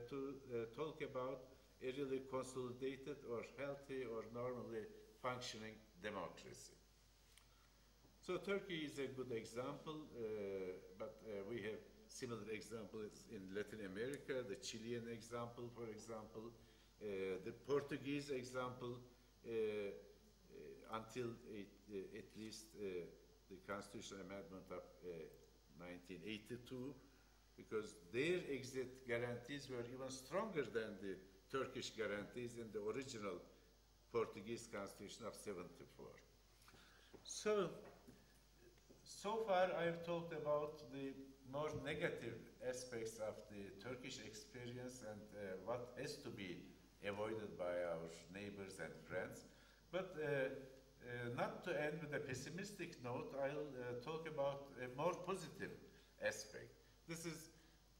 to talk about a really consolidated or healthy or normally functioning democracy. So Turkey is a good example, but we have similar examples in Latin America, the Chilean example, for example, the Portuguese example, until at least the Constitutional Amendment of 1982, because their exit guarantees were even stronger than the Turkish guarantees in the original Portuguese Constitution of '74. So, So far, I've talked about the more negative aspects of the Turkish experience and what has to be avoided by our neighbors and friends. But not to end with a pessimistic note, I'll talk about a more positive aspect. This is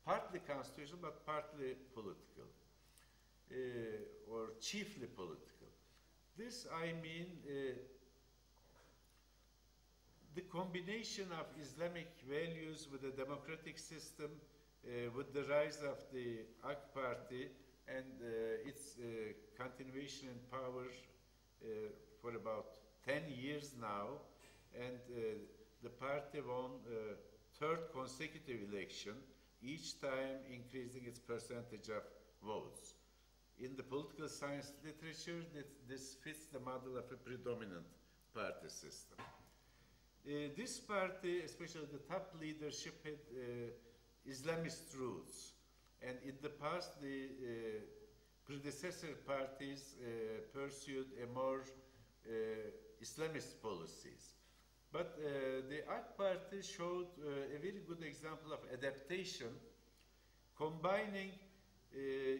partly constitutional, but partly political, or chiefly political. This, I mean, the combination of Islamic values with a democratic system, with the rise of the AK Party and its continuation in power for about 10 years now, and the party won third consecutive election, each time increasing its percentage of votes. In the political science literature, this fits the model of a predominant party system. This party, especially the top leadership, had Islamist roots, and in the past the predecessor parties pursued a more Islamist policies. But the AK Party showed a very good example of adaptation, combining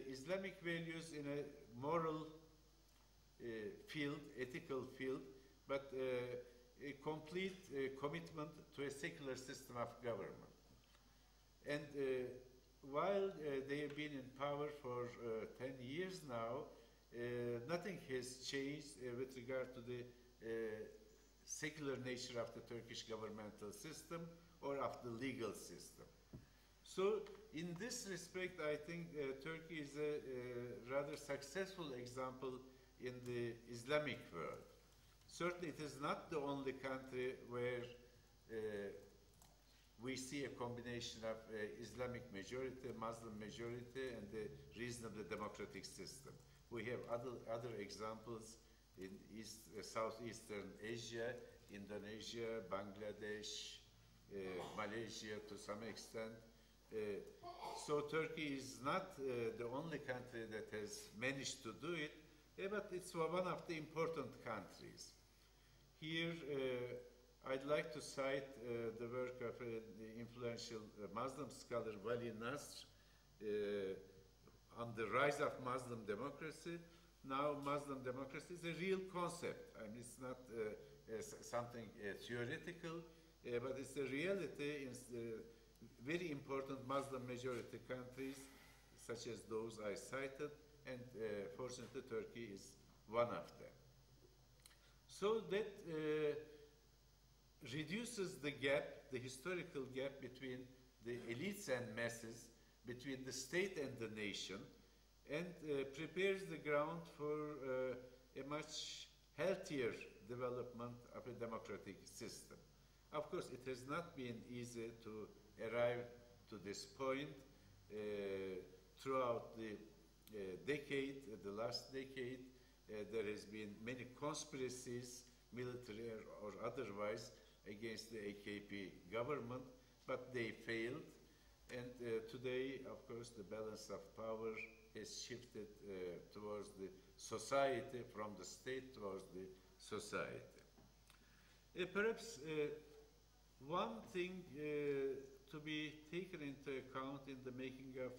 Islamic values in a moral field, ethical field, but a complete commitment to a secular system of government. And while they have been in power for 10 years now, nothing has changed with regard to the secular nature of the Turkish governmental system or of the legal system. So in this respect, I think Turkey is a rather successful example in the Islamic world. Certainly it is not the only country where we see a combination of Islamic majority, Muslim majority, and a reasonably democratic system. We have other examples in Southeastern Asia, Indonesia, Bangladesh, Malaysia to some extent. So Turkey is not the only country that has managed to do it, but it's one of the important countries. Here, I'd like to cite the work of the influential Muslim scholar Wali Nasr on the rise of Muslim democracy. Now Muslim democracy is a real concept. I mean, it's not something theoretical, but it's a reality in very important Muslim majority countries, such as those I cited, and fortunately Turkey is one of them. So that reduces the gap, the historical gap between the elites and masses, between the state and the nation, and prepares the ground for a much healthier development of a democratic system. Of course, it has not been easy to arrive to this point throughout the decade, the last decade. There has been many conspiracies, military or otherwise, against the AKP government, but they failed. And today, of course, the balance of power has shifted towards the society, from the state towards the society. Perhaps one thing to be taken into account in the making of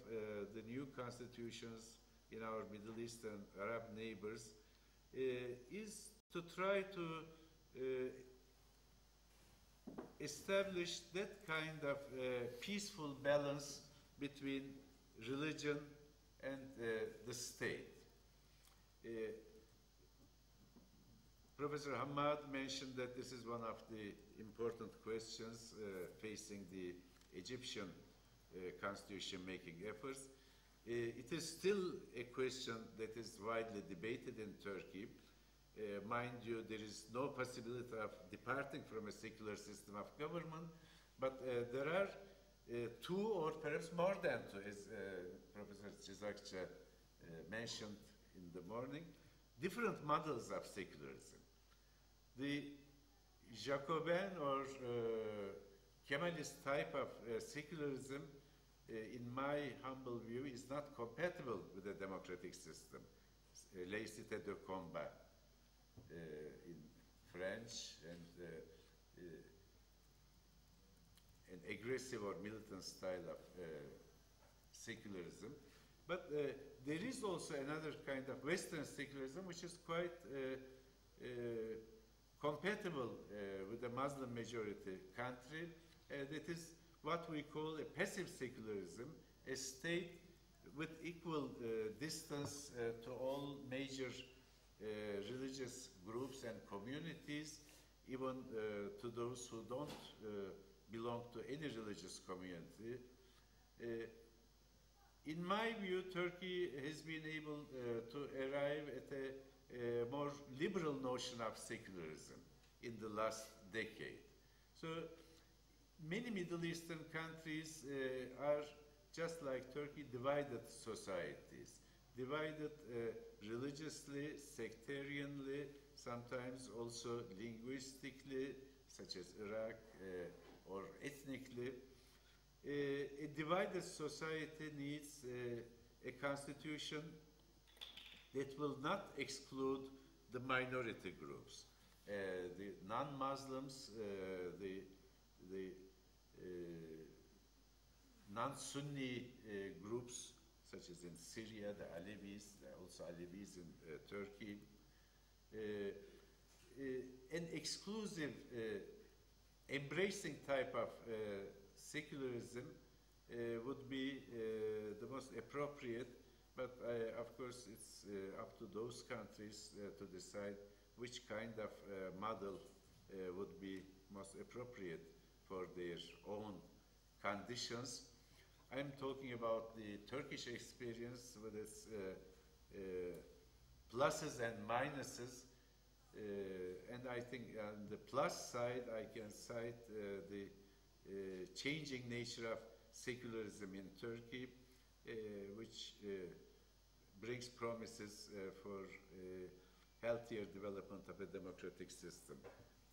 the new constitutions in our Middle East and Arab neighbors is to try to establish that kind of peaceful balance between religion and the state. Professor HAMAD mentioned that this is one of the important questions facing the Egyptian constitution-making efforts. It is still a question that is widely debated in Turkey. Mind you, there is no possibility of departing from a secular system of government, but there are two or perhaps more than two, as Professor ÇİZAKÇA mentioned in the morning, different models of secularism. The Jacobin or Kemalist type of secularism, in my humble view, is not compatible with a democratic system. Laïcité de combat in French, and aggressive or militant style of secularism. But there is also another kind of Western secularism which is quite compatible with a Muslim majority country. That is what we call a passive secularism, a state with equal distance to all major religious groups and communities, even to those who don't belong to any religious community. In my view, Turkey has been able to arrive at a more liberal notion of secularism in the last decade. So many Middle Eastern countries are, just like Turkey, divided societies, divided religiously, sectarianly, sometimes also linguistically, such as Iraq, or ethnically. A divided society needs a constitution that will not exclude the minority groups, the non-Muslims, the non-Sunni groups, such as in Syria, the Alevis, also Alevis in Turkey. An exclusive, embracing type of secularism would be the most appropriate, but of course it's up to those countries to decide which kind of model would be most appropriate for their own conditions. I'm talking about the Turkish experience with its pluses and minuses, and I think on the plus side I can cite the changing nature of secularism in Turkey, which brings promises for healthier development of a democratic system.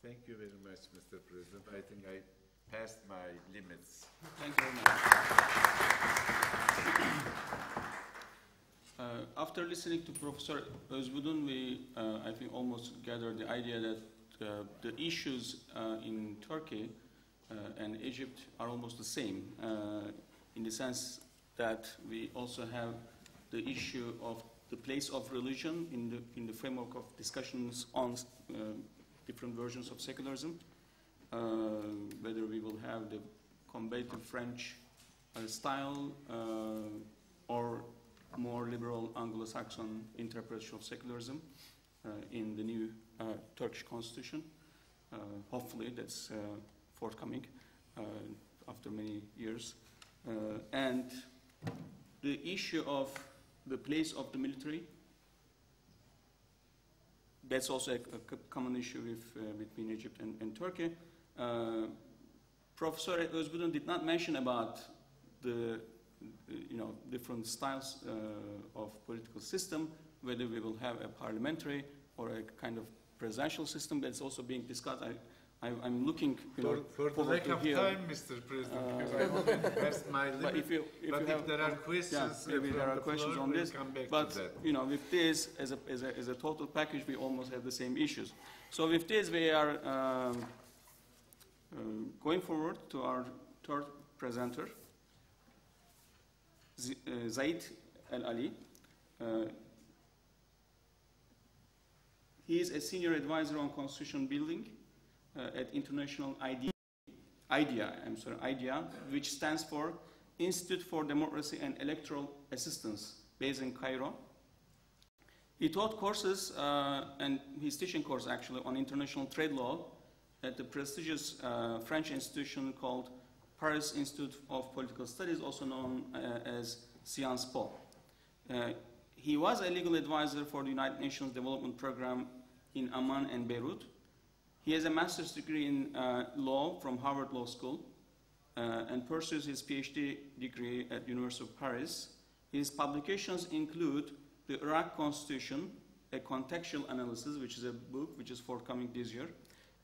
Thank you very much, Mr. President. I think I passed my limits. Thank you very much. After listening to Professor Özbudun, we, I think, almost gathered the idea that the issues in Turkey and Egypt are almost the same, in the sense that we also have the issue of the place of religion in the framework of discussions on different versions of secularism, whether we will have the combative French style or more liberal Anglo-Saxon interpretation of secularism in the new Turkish constitution. Hopefully that's forthcoming after many years. And the issue of the place of the military, that's also a common issue with, between Egypt and Turkey. Professor Özbudun did not mention about the different styles of political system, whether we will have a parliamentary or a kind of presidential system. That's also being discussed. I'm looking for the lack of time, Mr. President, because I already passed my limit. But if there are questions, maybe there are questions on this. Come back but to that. With this as a total package, we almost have the same issues. So with this, we are going forward to our third presenter, ZAID Al-Ali. He is a senior advisor on constitution building at International IDEA, which stands for Institute for Democracy and Electoral Assistance, based in Cairo. He taught courses, and he's teaching course actually, on international trade law at the prestigious French institution called Paris Institute of Political Studies, also known as Sciences Po. He was a legal advisor for the United Nations Development Program in Amman and Beirut. He has a master's degree in law from Harvard Law School and pursues his PhD degree at University of Paris. His publications include The Iraq Constitution, a Contextual Analysis, which is a book which is forthcoming this year,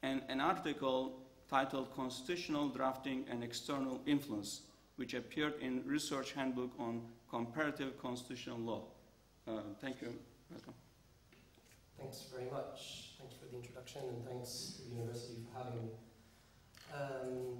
and an article titled Constitutional Drafting and External Influence, which appeared in Research Handbook on Comparative Constitutional Law. Thank you. Welcome. Thanks very much. Thank you for the introduction, and thanks to the university for having me.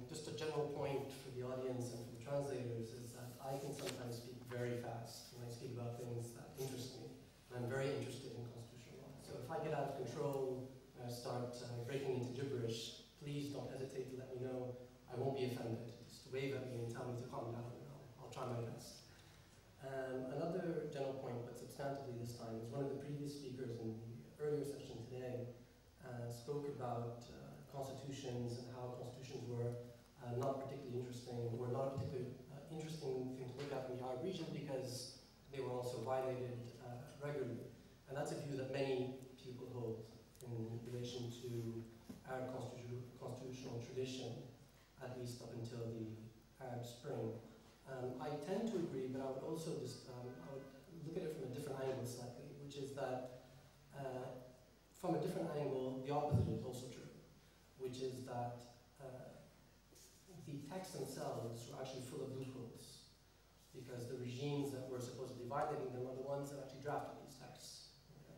just a general point for the audience and for the translators is that I can sometimes speak very fast when I speak about things that interest me. And I'm very interested in constitutional law. So if I get out of control and I start breaking into gibberish, please don't hesitate to let me know. I won't be offended. Just wave at me and tell me to calm down, and I'll try my best. Another general point, but substantively this time, is one of the previous speakers in the earlier session today spoke about constitutions and how constitutions were not particularly interesting, or not a particularly interesting thing to look at in the Arab region because they were also violated regularly. And that's a view that many people hold in relation to Arab constitutional tradition, at least up until the Arab Spring. I tend to agree, but I would also just I would look at it from a different angle slightly, which is that from a different angle, the opposite is also true, which is that the texts themselves were actually full of loopholes, because the regimes that were supposedly violating them are the ones that actually drafted these texts. Okay?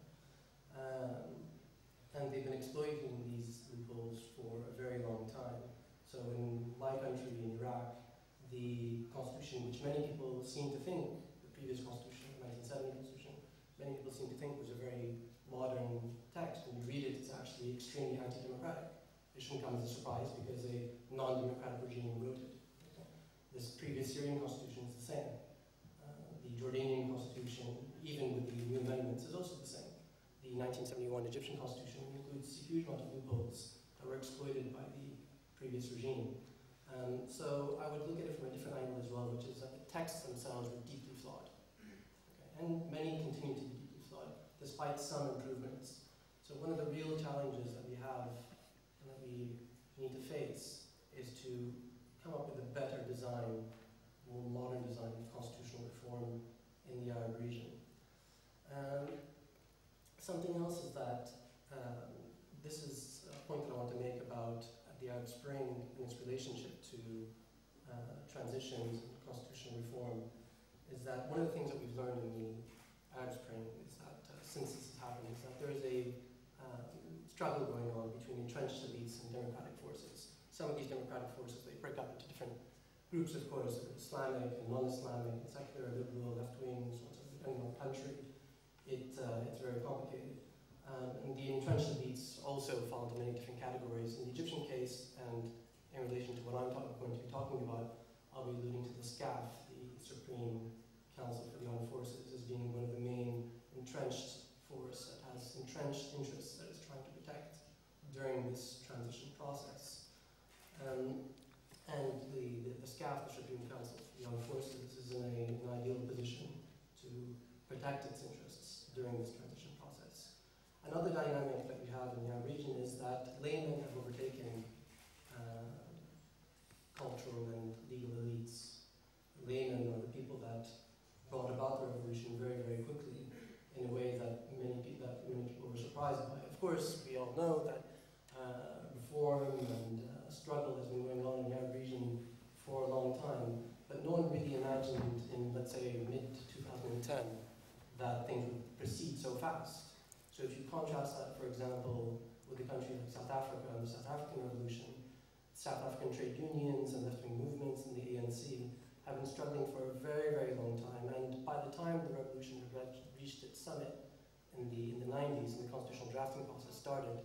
And they've been exploiting these loopholes for a very long time. So in my country, in Iraq, the constitution, which many people seem to think, the previous constitution, the 1970 constitution, many people seem to think was a very modern text. When you read it, it's actually extremely anti-democratic. It shouldn't come as a surprise because a non-democratic regime wrote it. Okay? This previous Syrian constitution is the same. The Jordanian constitution, even with the new amendments, is also the same. The 1971 Egyptian constitution includes a huge amount of loopholes that were exploited by the previous regime. So I would look at it from a different angle as well, which is that the texts themselves were deeply flawed. Okay? And many continue to be deeply flawed, despite some improvements. So one of the real challenges that we have and that we need to face is to come up with a better design, more modern design of constitutional reform in the Arab region. Something else is that this is a point that I want to make about the Arab Spring and its relationship to transitions and constitutional reform, is that one of the things that we've learned in the Arab Spring is that since this has happened, is that there is a struggle going on between entrenched elites and democratic forces. Some of these democratic forces, they break up into different groups, of course, Islamic and non-Islamic, secular, liberal, left-wing, so on, depending on the country. It's very complicated. And the entrenched elites also fall into many different categories. In the Egyptian case, and in relation to what I'm going to be talking about, I'll be alluding to the SCAF, the Supreme Council for the Armed Forces, as being one of the main entrenched force that has entrenched interests that it's trying to protect during this transition process. And the SCAF, the Supreme Council for the Armed Forces, is in an ideal position to protect its interests during this transition process. Another dynamic that we have in the Arab region is that laymen have overtaken cultural and legal elites. Laymen are the people that brought about the revolution very, very quickly in a way that many people were surprised by. Of course, we all know that reform and struggle has been going on in the Arab region for a long time, but no one really imagined in, let's say, mid-2010 that things would proceed so fast. So if you contrast that, for example, with a country like South Africa and the South African Revolution, South African trade unions and left-wing movements and the ANC have been struggling for a very, very long time. And by the time the revolution had reached its summit in the 90s and the constitutional drafting process started,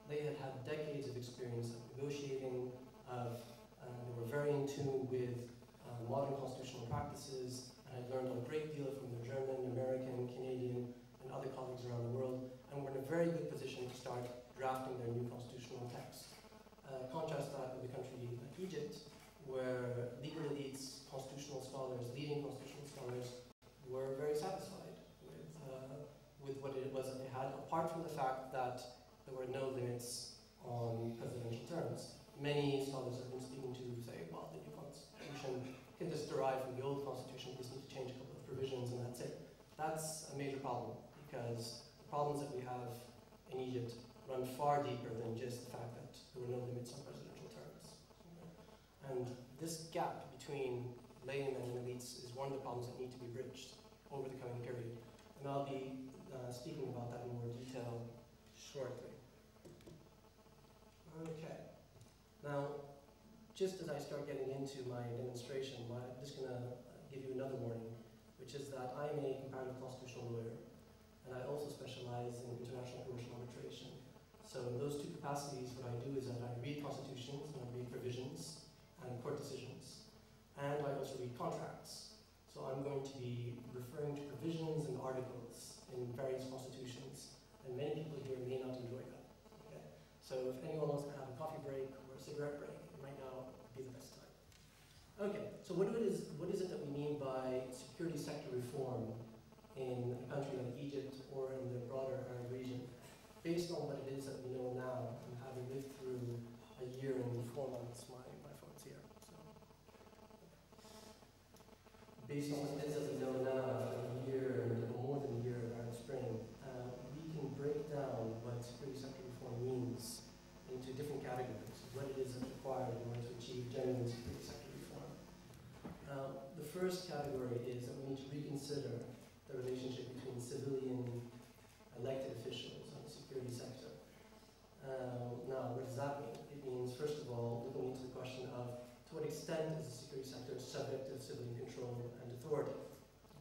they had had decades of experience of negotiating, they were very in tune with modern constitutional practices, and had learned a great deal from their German, American, Canadian, and other colleagues around the world, and were in a very good position to start drafting their new constitutional text. Contrast that with a country like Egypt, where legal elites, constitutional scholars, leading constitutional scholars, were very satisfied with what it was that they had, apart from the fact that there were no limits on presidential terms. Many scholars have been speaking to say, well, the new constitution can just derive from the old constitution, we just need to change a couple of provisions and that's it. That's a major problem, because the problems that we have in Egypt run far deeper than just the fact that there were no limits on presidential terms. And this gap between laymen and elites is one of the problems that need to be bridged over the coming period. And I'll be speaking about that in more detail shortly. Okay. Now, just as I start getting into my demonstration, I'm just going to give you another warning, which is that I'm a comparative constitutional lawyer, and I also specialize in international commercial arbitration. So in those two capacities, what I do is that I read constitutions, and I read provisions and court decisions, and I also read contracts. So I'm going to be referring to provisions and articles in various constitutions, and many people here may not enjoy that. Okay? So if anyone wants to have a coffee break or a cigarette break, right now would be the best time. Okay, so what is it that we mean by security sector reform in a country like Egypt or in the broader Arab region? Based on what it is that we know now, and having lived through a year and 4 months, my phone's here. So, based on what it is that we know now, a year and more than a year of Arab Spring, we can break down what security sector reform means into different categories, what it is that's required in order to achieve genuine security sector reform. The first category is that we need to reconsider the relationship between civilian elected officials and the security sector. Now, what does that mean? It means, first of all, looking into the question of to what extent is the security sector subject to civilian control and authority.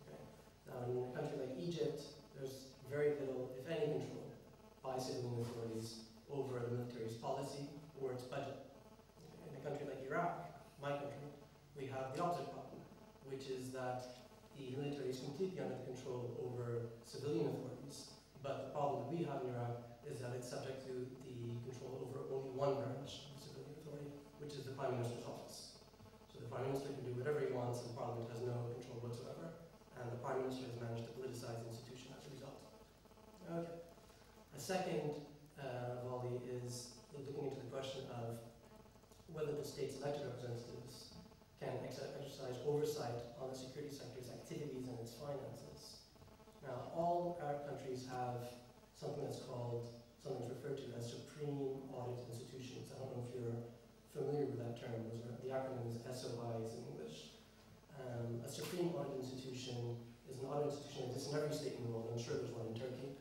Okay. Now, in a country like Egypt, there's very little, if any, control by civilian authorities over the military's policy or its budget. Okay. In a country like Iraq, my country, we have the opposite problem, which is that the military is completely under the control over civilian authorities. But the problem that we have in Iraq is that it's subject to the control over only one branch of civilian authority, which is the Prime Minister's office. So the Prime Minister can do whatever he wants and Parliament has no control whatsoever. And the Prime Minister has managed to politicize the institution as a result. Okay. A second volley is looking into the question of whether the state's elected representatives can exercise oversight on the security sector's activities and its finances. Now, all Arab countries have something that's referred to as supreme audit institutions. I don't know if you're familiar with that term. The acronym is SOIs in English. A supreme audit institution is an audit institution that exists in every state in the world. I'm sure there's one in Turkey.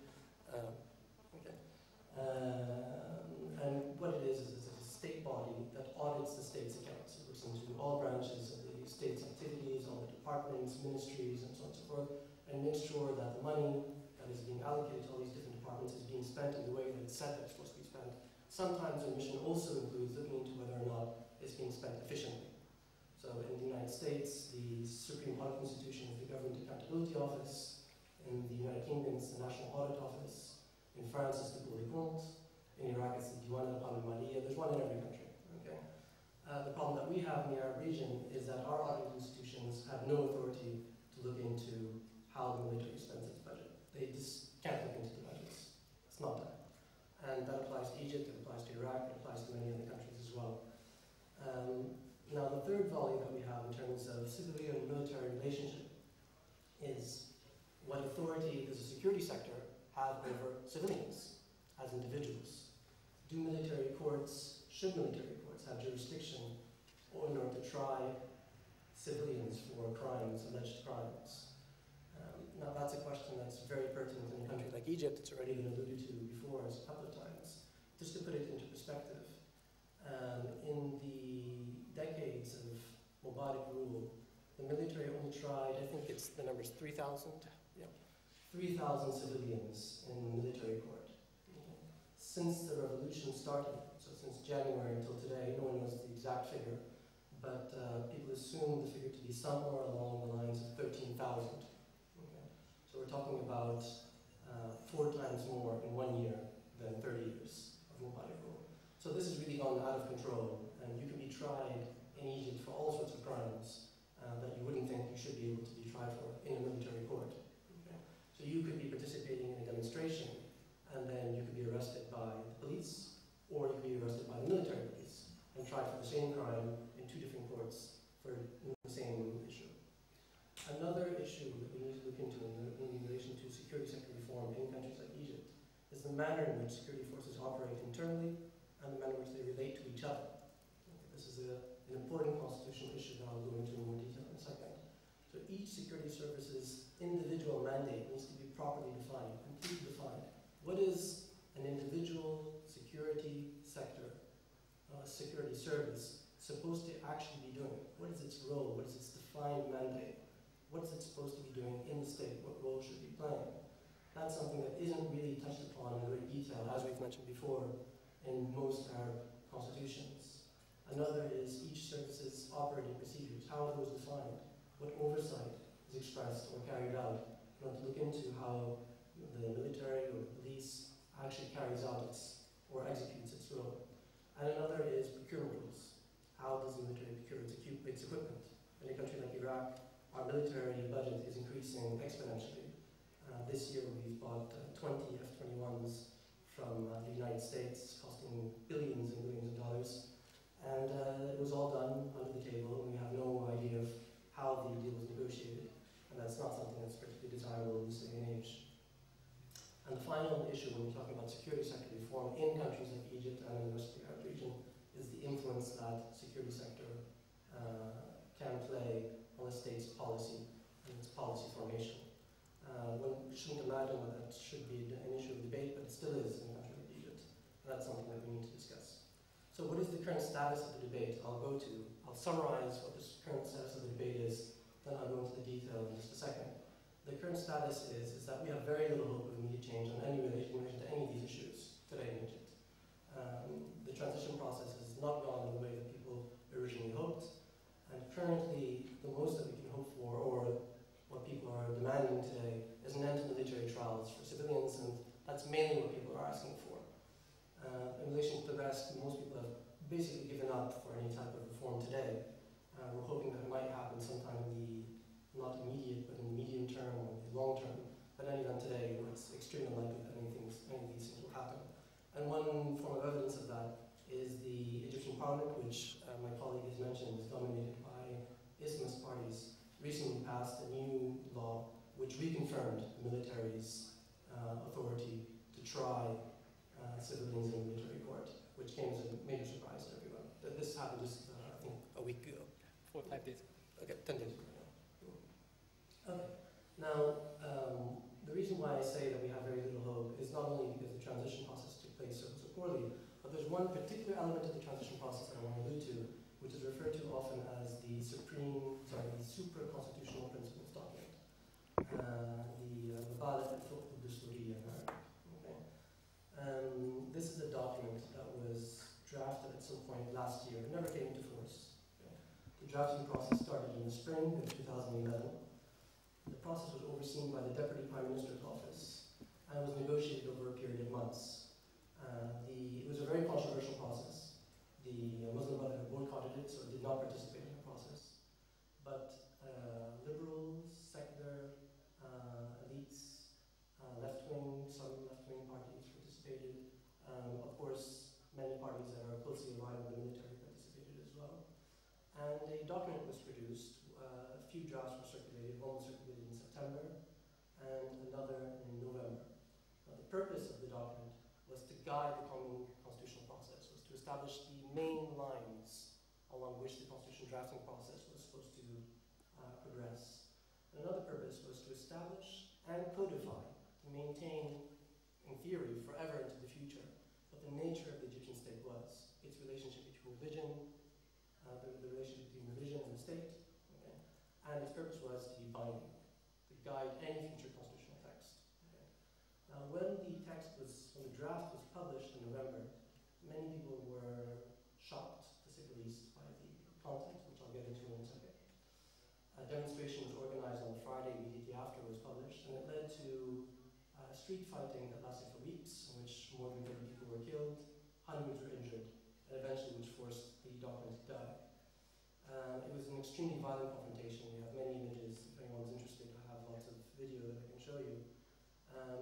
And what it is it's a state body that audits the state's accounts. It looks into all branches of the state's activities, all the departments, ministries, and so on and so forth, and makes sure that the money that is being allocated to all these different departments is being spent in the way that it's said that it's supposed to be spent. Sometimes their mission also includes looking into whether or not it's being spent efficiently. So in the United States, the Supreme Audit Institution is the Government Accountability Office. In the United Kingdom, it's the National Audit Office. In France, it's the Cour des Comptes. In Iraq, it's the Diwan al-Maliya. There's one in every country. Okay? The problem that we have in the Arab region is that our audit institutions have no authority to look into how the military spends its budget. They just can't look into the budgets. It's not done. And that applies to Egypt, it applies to Iraq, it applies to many other countries as well. Now, the third volley that we have in terms of civilian and military relationship is what authority does the security sector have over civilians as individuals? Should military courts have jurisdiction in order to try civilians for crimes, alleged crimes? Now, that's a question that's very pertinent in a country like Egypt. It's already been alluded to before a couple of times. Just to put it into perspective, in the decades of Mubarak rule, the military only tried, I think the number is 3,000? Yeah. 3,000 civilians in military court. Okay. Since the revolution started, so since January until today, no one knows the exact figure, but people assume the figure to be somewhere along the lines of 13,000. So we're talking about 4 times more in 1 year than 30 years of Mubarak rule. So this has really gone out of control, and you can be tried in Egypt for all sorts of crimes that you wouldn't think you should be able to be tried for in a military court. Okay? So you could be participating in a demonstration, and then you could be arrested by the police, or you could be arrested by the military police, and tried for the same crime in 2 different courts for the same issue. Another issue that we need to look into in relation to security sector reform in countries like Egypt is the manner in which security forces operate internally and the manner in which they relate to each other. Okay, this is an important constitutional issue that I'll go into in more detail in a second. So each security service's individual mandate needs to be properly defined, completely defined. What is an individual security sector, security service supposed to actually be doing? What is its role? What is its defined mandate? What is it supposed to be doing in the state? What role should it be playing? That's something that isn't really touched upon in great detail, as we've mentioned before, in most Arab constitutions. Another is each service's operating procedures. How are those defined? What oversight is expressed or carried out? You want to look into how the military or the police actually carries out its or executes its role. And another is procurement rules. How does the military procure its equipment? In a country like Iraq, our military budget is increasing exponentially. This year we've bought 20 F-21s from the United States, costing billions and billions of dollars. And it was all done under the table, and we have no idea of how the deal was negotiated. And that's not something that's particularly desirable in this day and age. And the final issue when we're talking about security sector reform in countries like Egypt and in the rest of the Arab region is the influence that security sector can play on the state's policy and its policy formation. One shouldn't imagine that that should be an issue of debate, but it still is in a country like Egypt. And that's something that we need to discuss. So what is the current status of the debate? I'll summarize what the current status of the debate is, then I'll go into the detail in just a second. The current status is that we have very little hope of immediate change on any relation to any of these issues today in Egypt. The transition process has not gone in the way that people originally hoped, and currently the most that we can hope for, or what people are demanding today, is an end to military trials for civilians, and that's mainly what people are asking for. In relation to the rest, most people have basically given up for any type of reform today. We're hoping that it might happen sometime in the, not immediate, but in the medium term or the long term. But any event today, it's extremely unlikely that any of these things will happen. And one form of evidence of that is the Egyptian parliament, which my colleague has mentioned is dominated by Islamist parties, recently passed a new law which reconfirmed the military's authority to try civilians in the military court, which came as a major surprise to everyone. This happened just, I think, a week ago. 4 or 5 days. Okay, 10 days ago. Okay. Now, the reason why I say that we have very little hope is not only because the transition process took place so poorly, but there's one particular element of the transition process that I want to allude to, which is referred to often as the supra-constitutional principles document. The Mabadi al-Dusturiya in Arabic. Okay. This is a document that was drafted at some point last year. It never came into force. Okay. The drafting process started in the spring of 2011. The process was overseen by the Deputy Prime Minister's office and was negotiated over a period of months. It was a very controversial process. The Muslim Brotherhood boycotted it, so it did not participate in the process. But liberals, secular, elites, left-wing, some left-wing parties participated. Of course, many parties that are closely aligned with the military participated as well. And a document was produced. A few drafts were circulated. One was circulated in September and another in November. Now, the purpose of the document was to guide the coming constitutional process, was to establish the main lines along which the constitution drafting process was supposed to progress. Another purpose was to establish and codify, to maintain, in theory, forever into the future, what the nature of the Egyptian state was, its relationship between religion, the relationship between religion and the state, okay? And its purpose was to be binding, to guide any future constitutional text. Okay? Now, when the draft was published in November, many people were shocked, to say the least, by the content, which I'll get into in a second. A demonstration was organized on the Friday immediately after it was published, and it led to street fighting that lasted for weeks, in which more than 30 people were killed, hundreds were injured, and eventually which forced the document to die. It was an extremely violent confrontation. We have many images. If anyone's interested, I have lots of video that I can show you.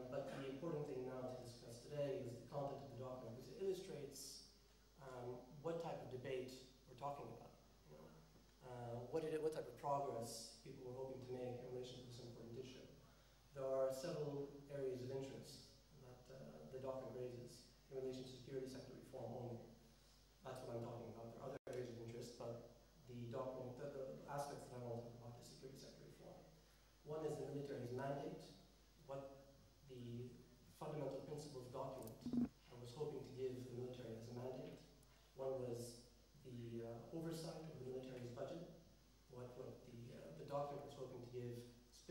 But the important thing now to discuss today is the content of the document, because it illustrates what type of debate we're talking about. You know? What type of progress people were hoping to make in relation to this important issue. There are several areas of interest that the document raises in relation to security sector reform only. That's what I'm talking about. There are other areas of interest, but the document, the aspects that I want to talk about is security sector reform. One is the military's mandate, what the fundamental principles document I was hoping to give the military as a mandate. One was the oversight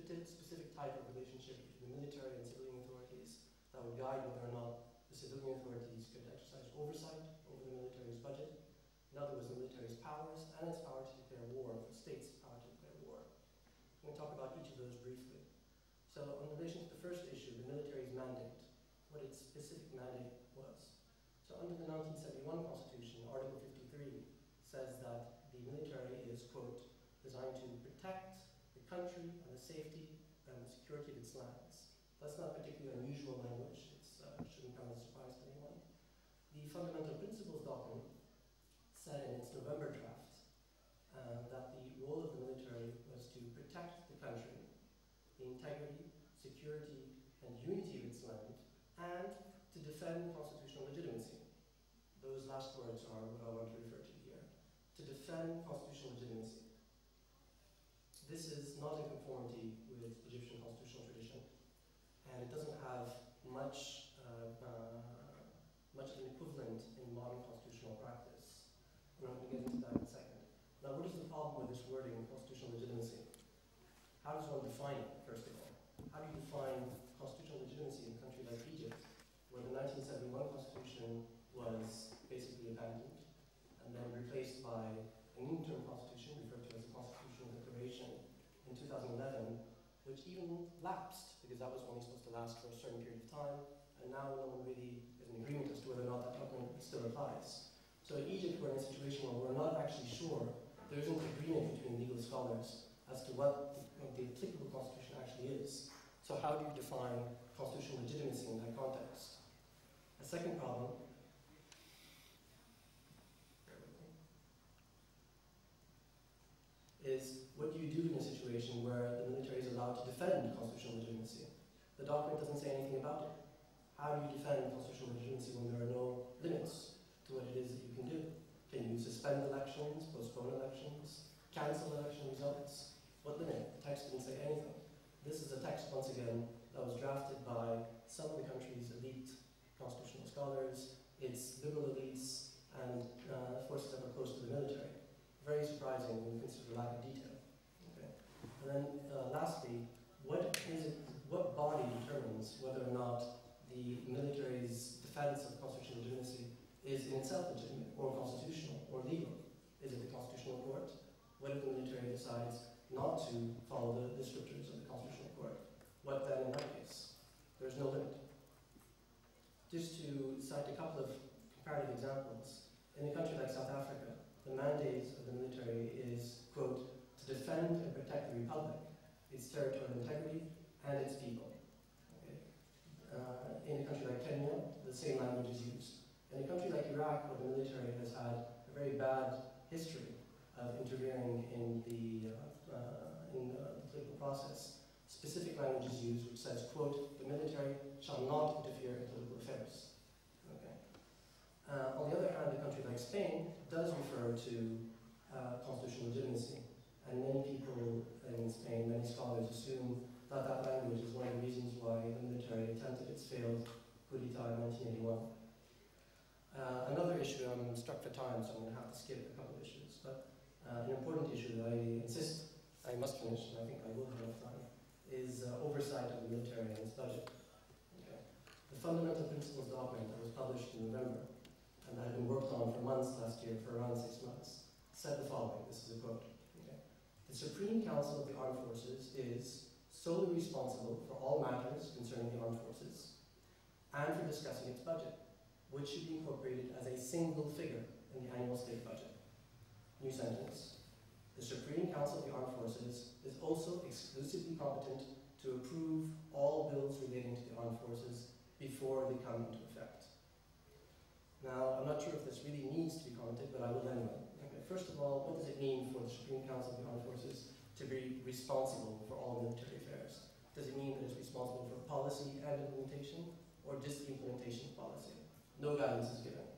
specific type of relationship between the military and civilian authorities that would guide whether or not the civilian authorities could exercise oversight over the military's budget. In other words, the military's powers and its power to declare war, the state's power to declare war. I'm going to talk about each of those briefly. So in relation to the first issue, the military's mandate, what its specific mandate was. So under the 1971 Constitution, Article 53 says that the military is, quote, designed to protect the country and the safety and the security of its lands. That's not particularly unusual language. It shouldn't come as a surprise to anyone. The Fundamental Principles document said in its November draft that the role of the military was to protect the country, the integrity, security, and unity of its land, and to defend constitutional legitimacy. Those last words are what I want to refer to here. To defend constitutional legitimacy. This is not in conformity with Egyptian constitutional tradition, and it doesn't have much of an equivalent in modern constitutional practice. And I'm going to get into that in a second. Now, what is the problem with this wording, constitutional legitimacy? How does one define it, first of all? How do you define constitutional legitimacy in a country like Egypt, where the 1971 Constitution was basically abandoned and then replaced by an interim constitution referred to as the Constitutional Declaration in 2011, which even lapsed because that was only supposed to last for a certain period of time, and now no one really is in agreement as to whether or not that document still applies. So in Egypt, we're in a situation where we're not actually sure, there isn't agreement between legal scholars as to what the applicable constitution actually is. So how do you define constitutional legitimacy in that context? A second problem is, what do you do in a situation where the military is allowed to defend constitutional legitimacy? The document doesn't say anything about it. How do you defend constitutional legitimacy when there are no limits to what it is that you can do? Can you suspend elections, postpone elections, cancel election results? What limit? The text didn't say anything. This is a text, once again, that was drafted by some of the country's elite constitutional scholars, its liberal elites, and forces that were close to the military. Very surprising when you consider the lack of detail. Okay. And then lastly, what body determines whether or not the military's defense of constitutional legitimacy is in itself legitimate, or constitutional, or legal? Is it the Constitutional Court? What if the military decides not to follow the strictures of the Constitutional Court? What then in that case? There's no limit. Just to cite a couple of comparative examples, in a country like South Africa, the mandate of the military is, quote, to defend and protect the republic, its territorial integrity, and its people. Okay. In a country like Kenya, the same language is used. In a country like Iraq, where the military has had a very bad history of interfering in the political process, specific language is used which says, quote, the military shall not interfere in political affairs. On the other hand, a country like Spain does refer to constitutional legitimacy, and many people in Spain, many scholars assume that that language is one of the reasons why the military attempted its failed coup d'etat in 1981. Another issue, I'm struck for time, so I'm going to have to skip a couple of issues, but an important issue that I insist I must finish, and I think I will have enough time, is oversight of the military and its budget. Okay. The Fundamental Principles document that was published in November, and that had been worked on for months last year, for around 6 months, said the following, this is a quote. Okay. The Supreme Council of the Armed Forces is solely responsible for all matters concerning the armed forces and for discussing its budget, which should be incorporated as a single figure in the annual state budget. New sentence. The Supreme Council of the Armed Forces is also exclusively competent to approve all bills relating to the armed forces before they come into effect. Now, I'm not sure if this really needs to be commented, but I will anyway. Okay. First of all, what does it mean for the Supreme Council of the Armed Forces to be responsible for all military affairs? Does it mean that it's responsible for policy and implementation, or just the implementation of policy? No guidance is given.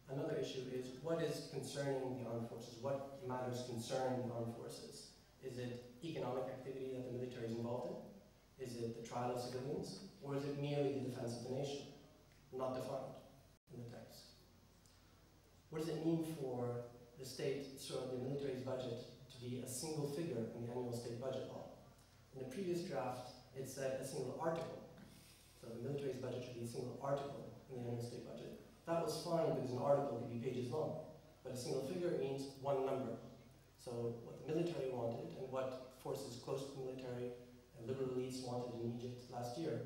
Another issue is, what is concerning the armed forces? What matters concern the armed forces? Is it economic activity that the military is involved in? Is it the trial of civilians? Or is it merely the defense of the nation? Not defined in the text. What does it mean for the state, so the military's budget, to be a single figure in the annual state budget law? In the previous draft, it said a single article. So the military's budget should be a single article in the annual state budget. That was fine because an article could be pages long. But a single figure means one number. So what the military wanted and what forces close to the military and liberal elites wanted in Egypt last year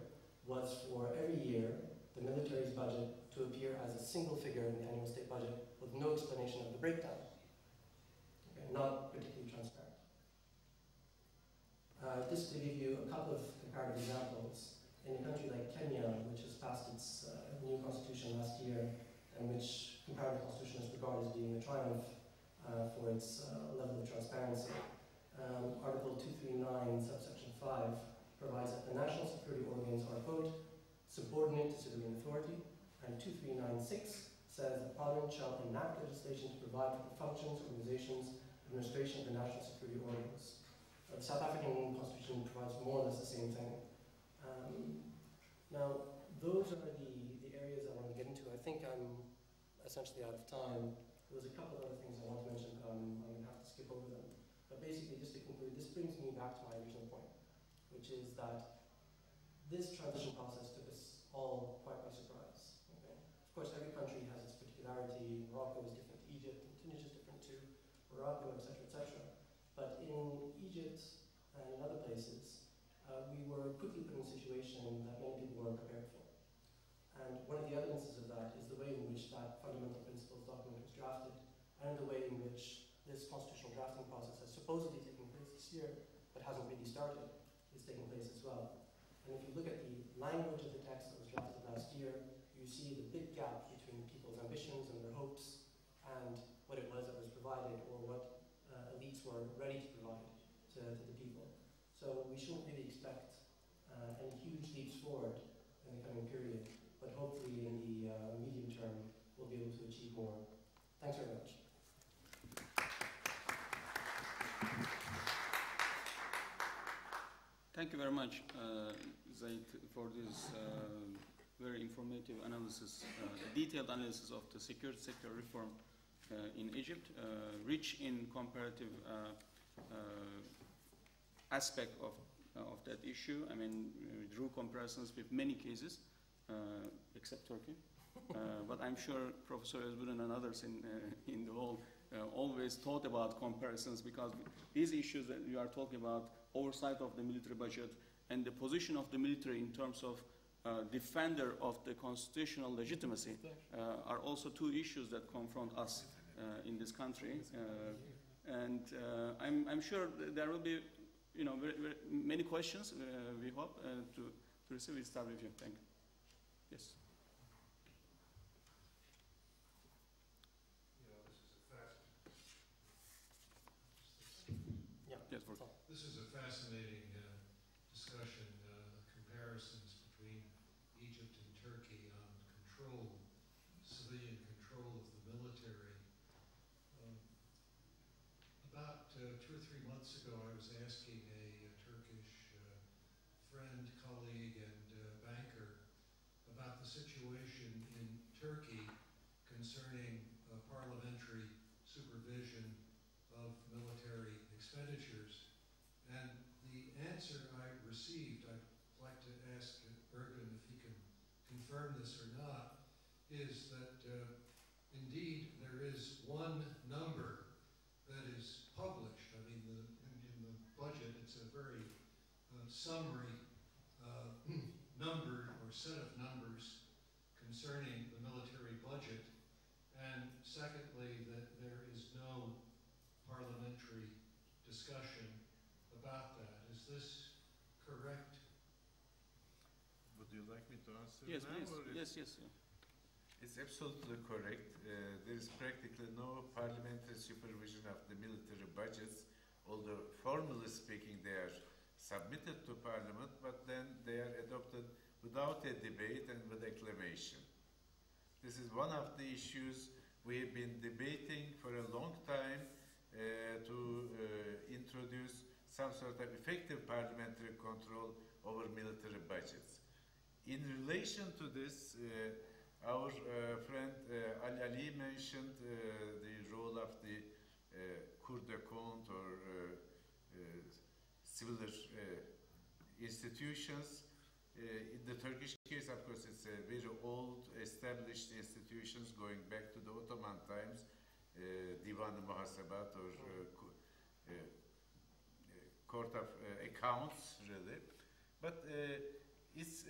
was for every year the military's budget to appear as a single figure in the annual state budget with no explanation of the breakdown. Okay, not particularly transparent. Just to give you a couple of comparative examples, in a country like Kenya, which has passed its new constitution last year, and which comparative constitution is regarded as being a triumph for its level of transparency, Article 239, subsection 5, provides that the national security organs are, quote, subordinate to civilian authority, and 2396 says that Parliament shall enact legislation to provide for the functions, organizations, administration of the national security organs. The South African constitution provides more or less the same thing. Now, those are the areas I want to get into. I think I'm essentially out of time. There was a couple of other things I want to mention, but I'm going to have to skip over them. But basically, just to conclude, this brings me back to my original point, which is that this transition process took us all quite by surprise. Okay? Of course, every country has its particularity. Morocco is different to Egypt, and Tunisia is different to Morocco, etc., etc. But in Egypt and in other places, we were quickly put in a situation that many people weren't prepared for. And one of the evidences of that is the way in which that fundamental principles document was drafted, and the way in which this constitutional drafting process has supposedly taken place this year, but hasn't really started, is taking place as well. And if you look at the language of the text that was drafted last year, you see the big gap between people's ambitions and their hopes and what it was that was provided, or what elites were ready to provide to the people. So we shouldn't really expect any huge leaps forward in the coming period, but hopefully in the medium term we'll be able to achieve more. Thanks very much. Thank you very much, Zaid, for this very informative analysis, detailed analysis of the security sector reform in Egypt, rich in comparative aspect of that issue. I mean, we drew comparisons with many cases, except Turkey. But I'm sure Professor ÖZBUDUN and others in the hall always thought about comparisons, because these issues that you are talking about, oversight of the military budget and the position of the military in terms of defender of the constitutional legitimacy, are also two issues that confront us in this country. And I'm sure there will be, you know, very many questions. We hope to receive. We'll start with you. Thank you. Yes. This is a fascinating discussion, comparisons between Egypt and Turkey on control, civilian control of the military. About 2 or 3 months ago, I was asking a Turkish friend, colleague, and banker about the situation in Turkey concerning parliamentary supervision of military expenditures. And the answer I received, I'd like to ask ERGUN if he can confirm this or not, is that indeed there is one number that is published. I mean, in the budget, it's a very summary number or set of numbers concerning the military budget. And secondly, that there is no parliamentary discussion about that. Is this correct? Would you like me to answer Yes, now? please. Yes. It's absolutely correct. There is practically no parliamentary supervision of the military budgets, although formally speaking they are submitted to Parliament, but then they are adopted without a debate and with acclamation. This is one of the issues we have been debating for a long time, to introduce some sort of effective parliamentary control over military budgets. In relation to this, our friend Ali mentioned the role of the Cour des Comptes or civil institutions. In the Turkish case, of course, it's a very old, established institutions going back to the Ottoman times, Divan-ı Muhasebat or Court of Accounts, really. But its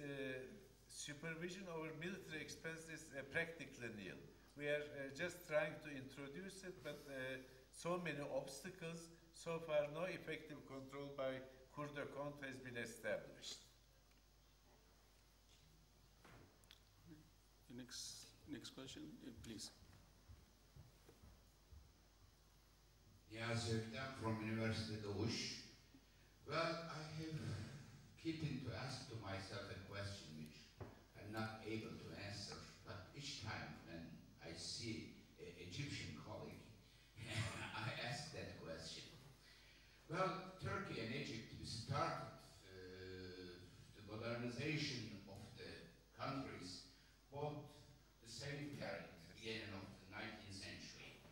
supervision over military expenses practically nil. We are just trying to introduce it, but so many obstacles, so far no effective control by Cour de Compte has been established. Next question, please. Niyazi Öktem from University Doğuş. Well, I have keeping to ask to myself a question which I'm not able to answer, but each time when I see an Egyptian colleague, I ask that question. Well, Turkey and Egypt started the modernization of the countries both the same period, beginning of the 19th century.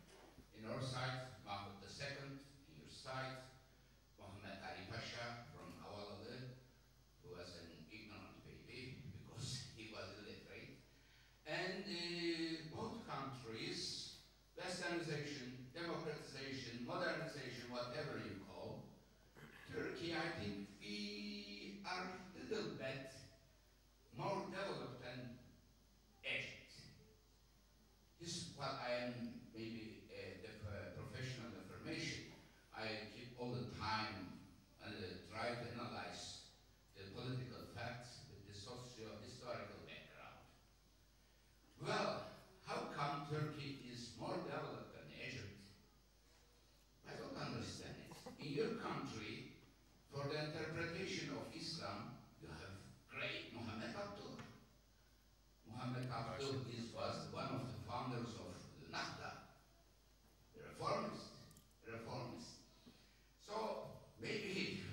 In our side, Mahmoud II, in your side, Muhammad Ali Pasha from Hawalalı, who was an ignorant baby because he was illiterate. And both countries, westernization, democratization, modernization, whatever you call, Turkey, I think we are a little bit more developed than Egypt. This is what I am maybe professional information. I keep all the time try to analyze the political facts with the socio-historical background. Well, how come Turkey is more developed than Egypt? I don't understand it. In your country, for the interpretation of Islam, you have great Muhammad Abdul. Muhammad Abdul was one of the founders of the NADIA, the reformist. So maybe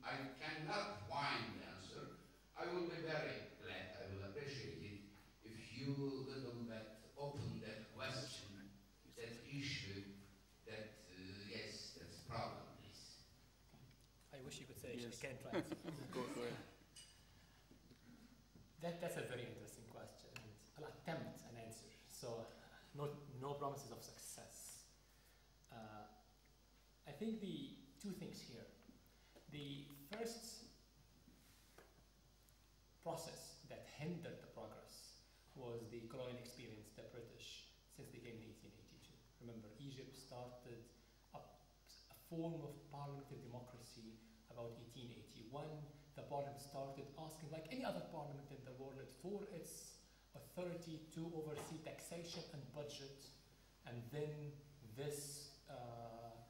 I cannot find the answer. I will be very glad, I will appreciate it if you little bit open that question, that issue, that yes, that's a problem, please. I wish you could say Yes. I can't try. Go ahead. That's a very interesting question, and I'll attempt an answer. So, no promises of success. I think the two things here. The first process that hindered the progress was the colonial experience, the British, since they came in 1882. Remember, Egypt started a form of parliamentary democracy about 1881. The parliament started asking, like any other parliament in the world, for its authority to oversee taxation and budget, and then this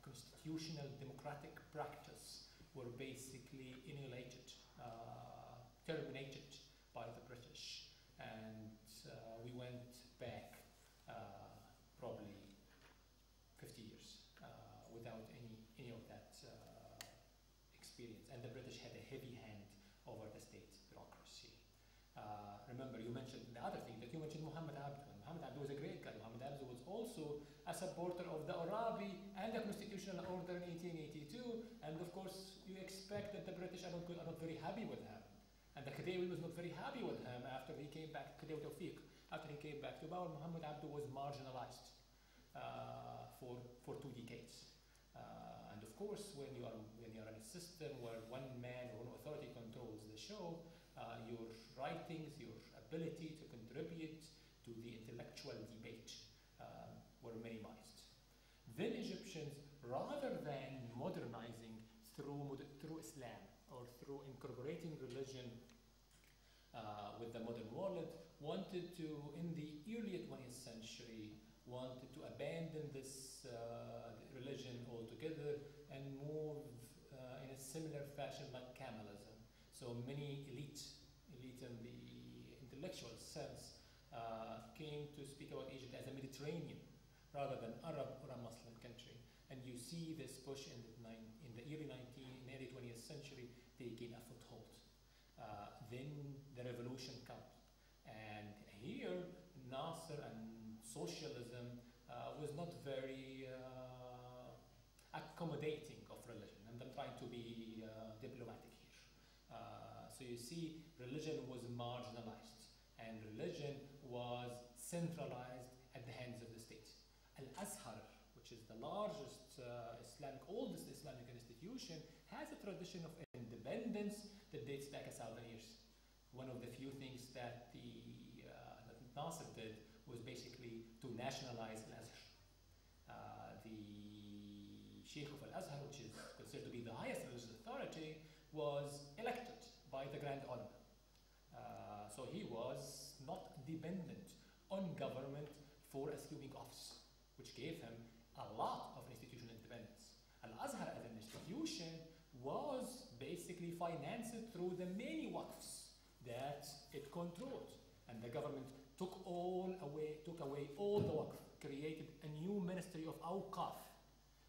constitutional democratic practice were basically annihilated, terminated by the British, and we went back probably 50 years without any of that experience, and the British had a heavy hand over the state bureaucracy. Remember, you mentioned the other thing that you mentioned, Muhammad Abdu. Muhammad Abdu was a great guy. Muhammad Abdu was also a supporter of the Arabi and the constitutional order in 1882, and of course you expect that the British are not very happy with him, and the Khedive was not very happy with him after he came back, Khedive Tawfiq, after he came back to power. Muhammad Abdu was marginalized for 2 decades. And of course, when you are in a system where one man or one authority controls the show, your writings, your ability to contribute to the intellectual debate were minimized. Then Egyptians, rather than modernizing through Islam or through incorporating religion with the modern world, wanted to, in the early 20th century, wanted to abandon this religion altogether and move in a similar fashion like Kemalism. So many elite in the intellectual sense came to speak about Egypt as a Mediterranean rather than Arab or a Muslim country. And you see this push in the early 20th century, they gain a foothold. Then the revolution comes. And here, Nasser and socialism was not very accommodating of religion. And I'm trying to be diplomatic So you see, religion was marginalized, and religion was centralized at the hands of the state. Al-Azhar, which is the largest oldest Islamic institution, has a tradition of independence that dates back 1,000 years. One of the few things that that Nasser did was basically to nationalize Al-Azhar. The Sheikh of Al-Azhar, which is considered to be the highest religious authority, was elected by the Grand Ulama. So he was not dependent on government for assuming office, which gave him a lot of institutional independence. Al-Azhar as an institution was basically financed through the many waqfs that it controlled, and the government took away all the waqf, created a new ministry of awqaf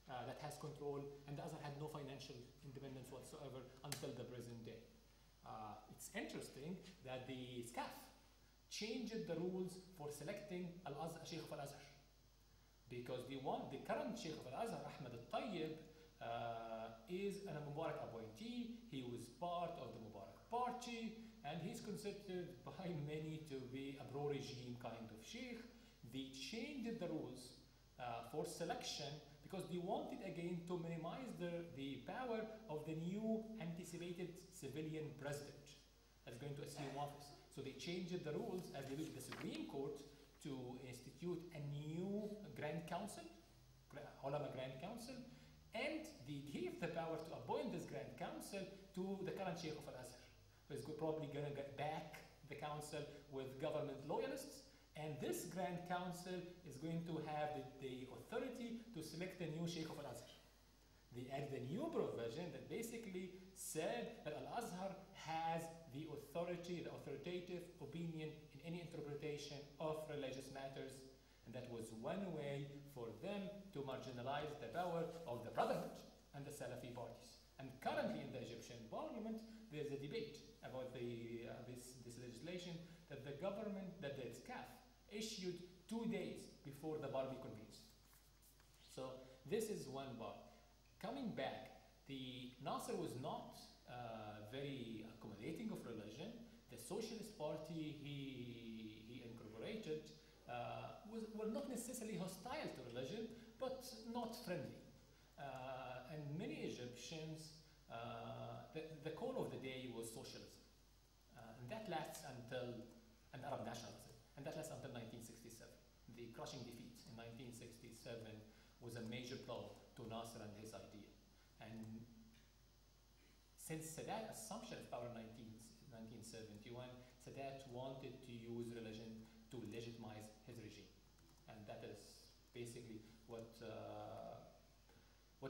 that has control, and the Azhar had no financial independence whatsoever until the present day. It's interesting that the SCAF changed the rules for selecting Sheikh of Al-Azhar, because the current Sheikh of Al-Azhar, Ahmed al-Tayyib, is a Mubarak appointee. He was part of the Mubarak party, and he's considered by many to be a pro-regime kind of sheikh. They changed the rules for selection because they wanted again to minimize the power of the new anticipated civilian president that's going to assume office. So they changed the rules, as they did the Supreme Court, to institute a new Grand Council, Ulama Grand Council, and they gave the power to appoint this Grand Council to the current Sheikh of Al-Azhar, who is probably going to get back the council with government loyalists, and this Grand Council is going to have the authority to select the new Sheikh of Al-Azhar. They added a new provision that basically said that Al-Azhar has the authority, the authoritative opinion in any interpretation of religious matters, and that was one way for them to marginalize the power of the Brotherhood and the Salafi parties. And currently in the Egyptian parliament, there's a debate about this legislation that the government, that the SCAF, issued 2 days before the Barbie convenes. So this is one part. Coming back, the Nasser was not very accommodating of religion. The Socialist Party he incorporated were not necessarily hostile to religion, but not friendly. And many Egyptians, the call of the day was socialism. And that lasts until, and Arab nationalism, and that lasts until 1967. The crushing defeat in 1967 was a major blow to Nasser and his idea. And since Sadat's assumption of power in 1971, Sadat wanted to use religion to legitimize his regime. And that is basically what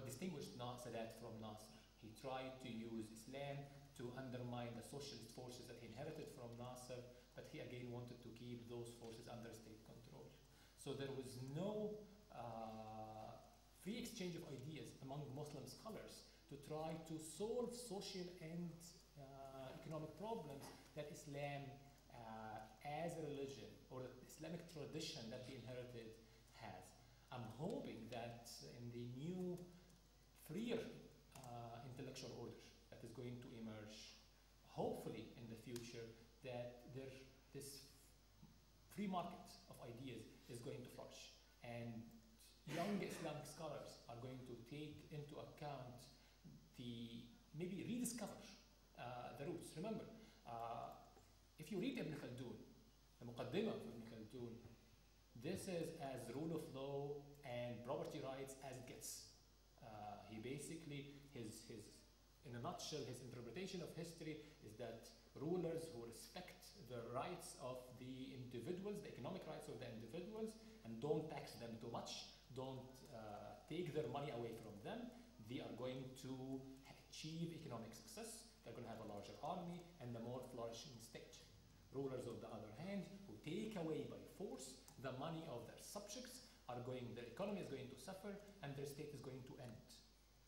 distinguished Sadat from Nasser. He tried to use Islam to undermine the socialist forces that he inherited from Nasser, but he again wanted to keep those forces under state control. So there was no free exchange of ideas among Muslim scholars to try to solve social and economic problems that Islam as a religion or the Islamic tradition that we inherited has. I'm hoping that in the new freer intellectual order that is going to emerge, hopefully in the future, that this free market of ideas is going to flourish, and young Islamic scholars are going to take into account maybe rediscover the roots. Remember, if you read Ibn Khaldun, the Muqaddimah of Ibn Khaldun, this is as rule of law and property rights as it gets. He basically, in a nutshell, his interpretation of history is that rulers who respect the rights of the individuals, the economic rights of the individuals, and don't tax them too much, don't take their money away from them, they are going to achieve economic success. They're going to have a larger army and a more flourishing state. Rulers, on the other hand, who take away by force the money of their subjects, their economy is going to suffer and their state is going to end.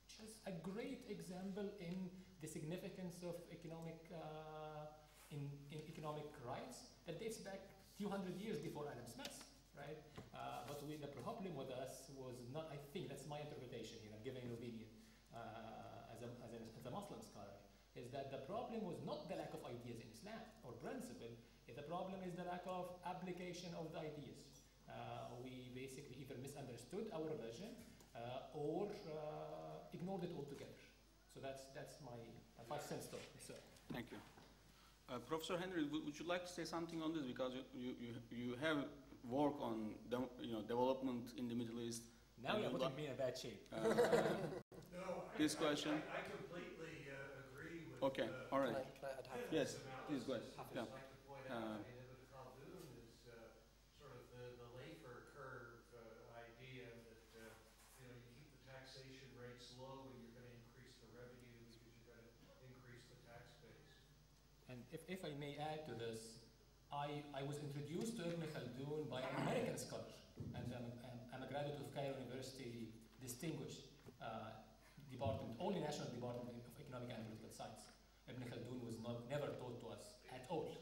Which is a great example in the significance of economic rights that dates back a few hundred years before Adam Smith, right? But the problem with us was not, I think that's my interpretation here, I'm giving an opinion as a Muslim scholar, is that the problem was not the lack of ideas in Islam or principle, the problem is the lack of application of the ideas. We basically either misunderstood our religion or ignored it altogether. So that's my 5 cents though. So. Thank you. Professor Henry, would you like to say something on this? Because you have work on development in the Middle East. Now you're putting me in a bad shape. No, this question? I completely agree with. Okay, all right. Can I add half? Yes, please go ahead. I'd Yeah. just like to point out, Ibn Khaldun is sort of the Laffer curve idea that you keep the taxation rates low and you're going to increase the revenue because you're going to increase the tax base. And if I may add to this, I was introduced to Ibn Khaldun by an American scholar, and I'm a graduate of Cairo University Distinguished Department, only National Department of Economic and Political Science. Ibn Khaldun was never taught to us at all.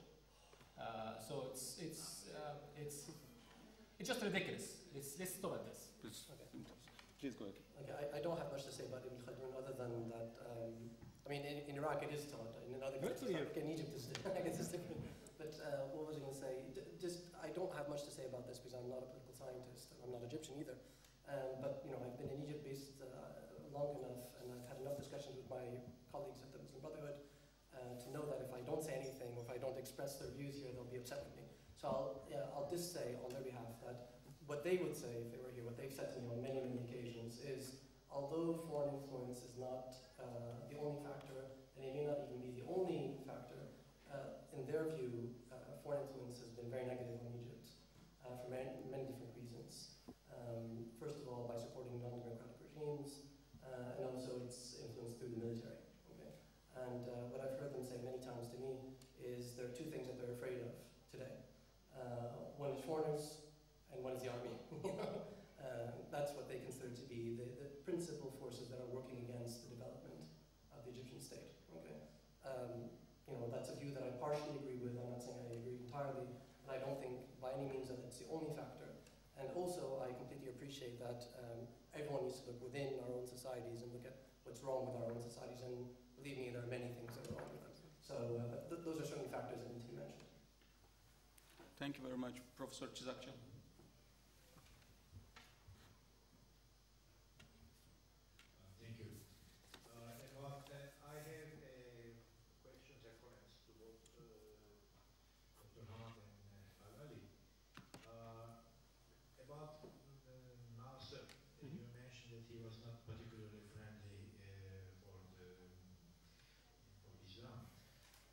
So it's just ridiculous. Let's stop at this. Please, Okay. please go ahead. Okay, I don't have much to say about Ibn Khaldun other than that, I mean, in Iraq it is taught, in other countries, like in Egypt it's different. But what was I going to say? I don't have much to say about this because I'm not a political scientist, and I'm not Egyptian either. But I've been in Egypt based long enough, and I've had enough discussions with my colleagues at the Muslim Brotherhood to know that if I don't say anything, or if I don't express their views here, they'll be upset with me. So I'll just say on their behalf that what they would say if they were here, what they've said to me on many, many occasions is, although foreign influence is not the only factor, and it may not even be the only factor, in their view, foreign influence has been very negative on Egypt for many different reasons. First of all, by supporting non-democratic regimes, and also its influence through the military. Okay? And what I've heard them say many times to me is there are 2 things that they're afraid of today. One is foreigners, and one is the army. That's what they consider to be the principal forces that are working against the development of the Egyptian state. Okay? That's a view that I partially agree with. I'm not saying I agree entirely, and I don't think by any means that it's the only factor. And also, I completely appreciate that everyone needs to look within our own societies and look at what's wrong with our own societies. And believe me, there are many things that are wrong with them. So those are certainly factors that need to be mentioned. Thank you very much, Professor ÇİZAKÇA. Thank you. I have questions and comments to both Dr. Hamad and Al-Ali. About Nasser, you mentioned that he was not particularly friendly for Islam,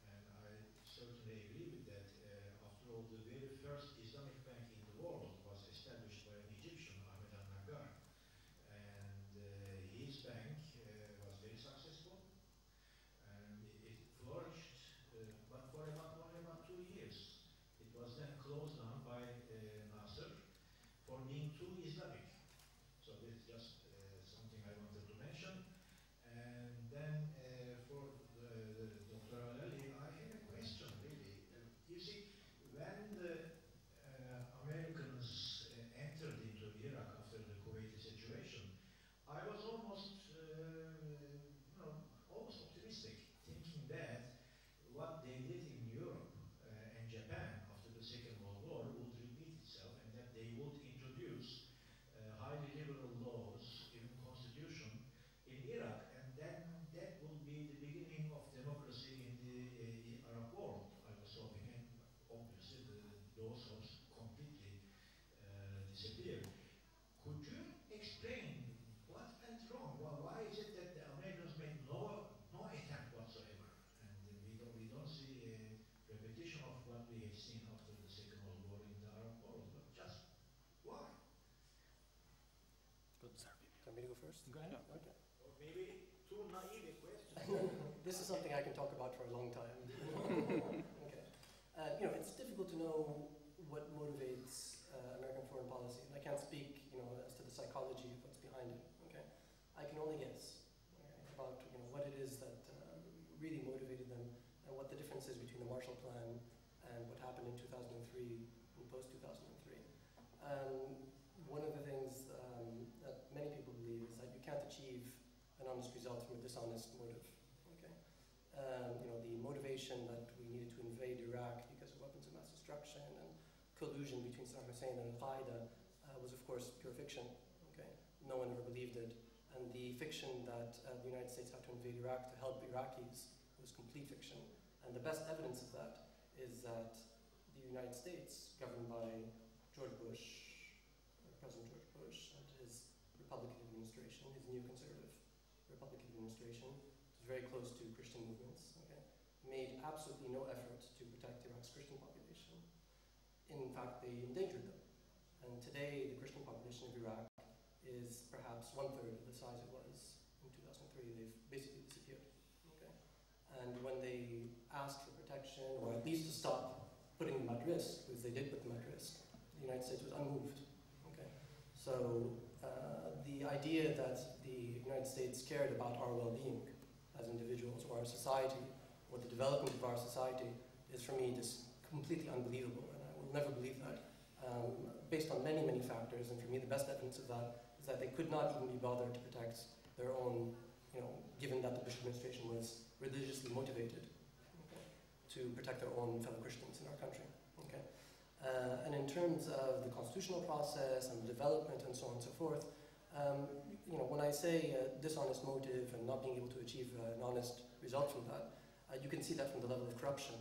and I certainly agree with that. After all, the very first Islamic bank in the world was established by an Egyptian, Ahmed al-Nagar, and his bank was very successful, and it flourished, but for only about 2 years. It was then closed down by Nasser for being too Islamic. So this is just something I wanted to mention. And then for Dr. Al-Ali, I have a question really. You see, when the Americans entered into Iraq after the Kuwaiti situation, I was almost optimistic, thinking that what they did in Europe and Japan after the Second World War would repeat itself, and that they would introduce highly liberal laws, even constitution, in Iraq, and then that would be the beginning of democracy in the Arab world, I was hoping, and obviously those hopes completely disappeared. Could you explain what went wrong? Well, why is it that the Americans made no attempt whatsoever, and we don't see a repetition of what we have seen after the Second World War in the Arab world? But just why? Want me to go first? Go ahead. Okay. Or maybe too naive a question. This is something I can talk about for a long time. Okay. It's difficult to know what motivates American foreign policy, and I can't speak, as to the psychology of what's behind it. Okay. I can only guess about what it is that really motivated them, and what the difference is between the Marshall Plan and what happened in 2003 and post 2003. One of the things that many people believe is that you can't achieve an honest result from a dishonest motive. Okay, the motivation that we needed to invade Iraq because of weapons of mass destruction and collusion between Saddam Hussein and Al-Qaeda was of course pure fiction. Okay, no one ever believed it. And the fiction that the United States had to invade Iraq to help Iraqis was complete fiction. And the best evidence of that is that the United States, governed by George Bush, President George Bush, and his Republican administration, his neoconservative Republican administration, which is very close to Christian movements, okay, made absolutely no effort to protect Iraq's Christian population. In fact, they endangered them. And today, the Christian population of Iraq is perhaps 1/3 of the size it was in 2003. They've basically disappeared. Okay? And when they asked for protection, or at least to stop putting them at risk, because they did put them at risk, the United States was unmoved. Okay? So the idea that the United States cared about our well-being as individuals, or our society, or the development of our society, is for me just completely unbelievable, and I will never believe that. Based on many, many factors, and for me the best evidence of that is that they could not even be bothered to protect their own, given that the Bush administration was religiously motivated, okay, to protect their own fellow Christians in our country. Okay? And in terms of the constitutional process and the development and so on and so forth, when I say dishonest motive and not being able to achieve an honest result from that, you can see that from the level of corruption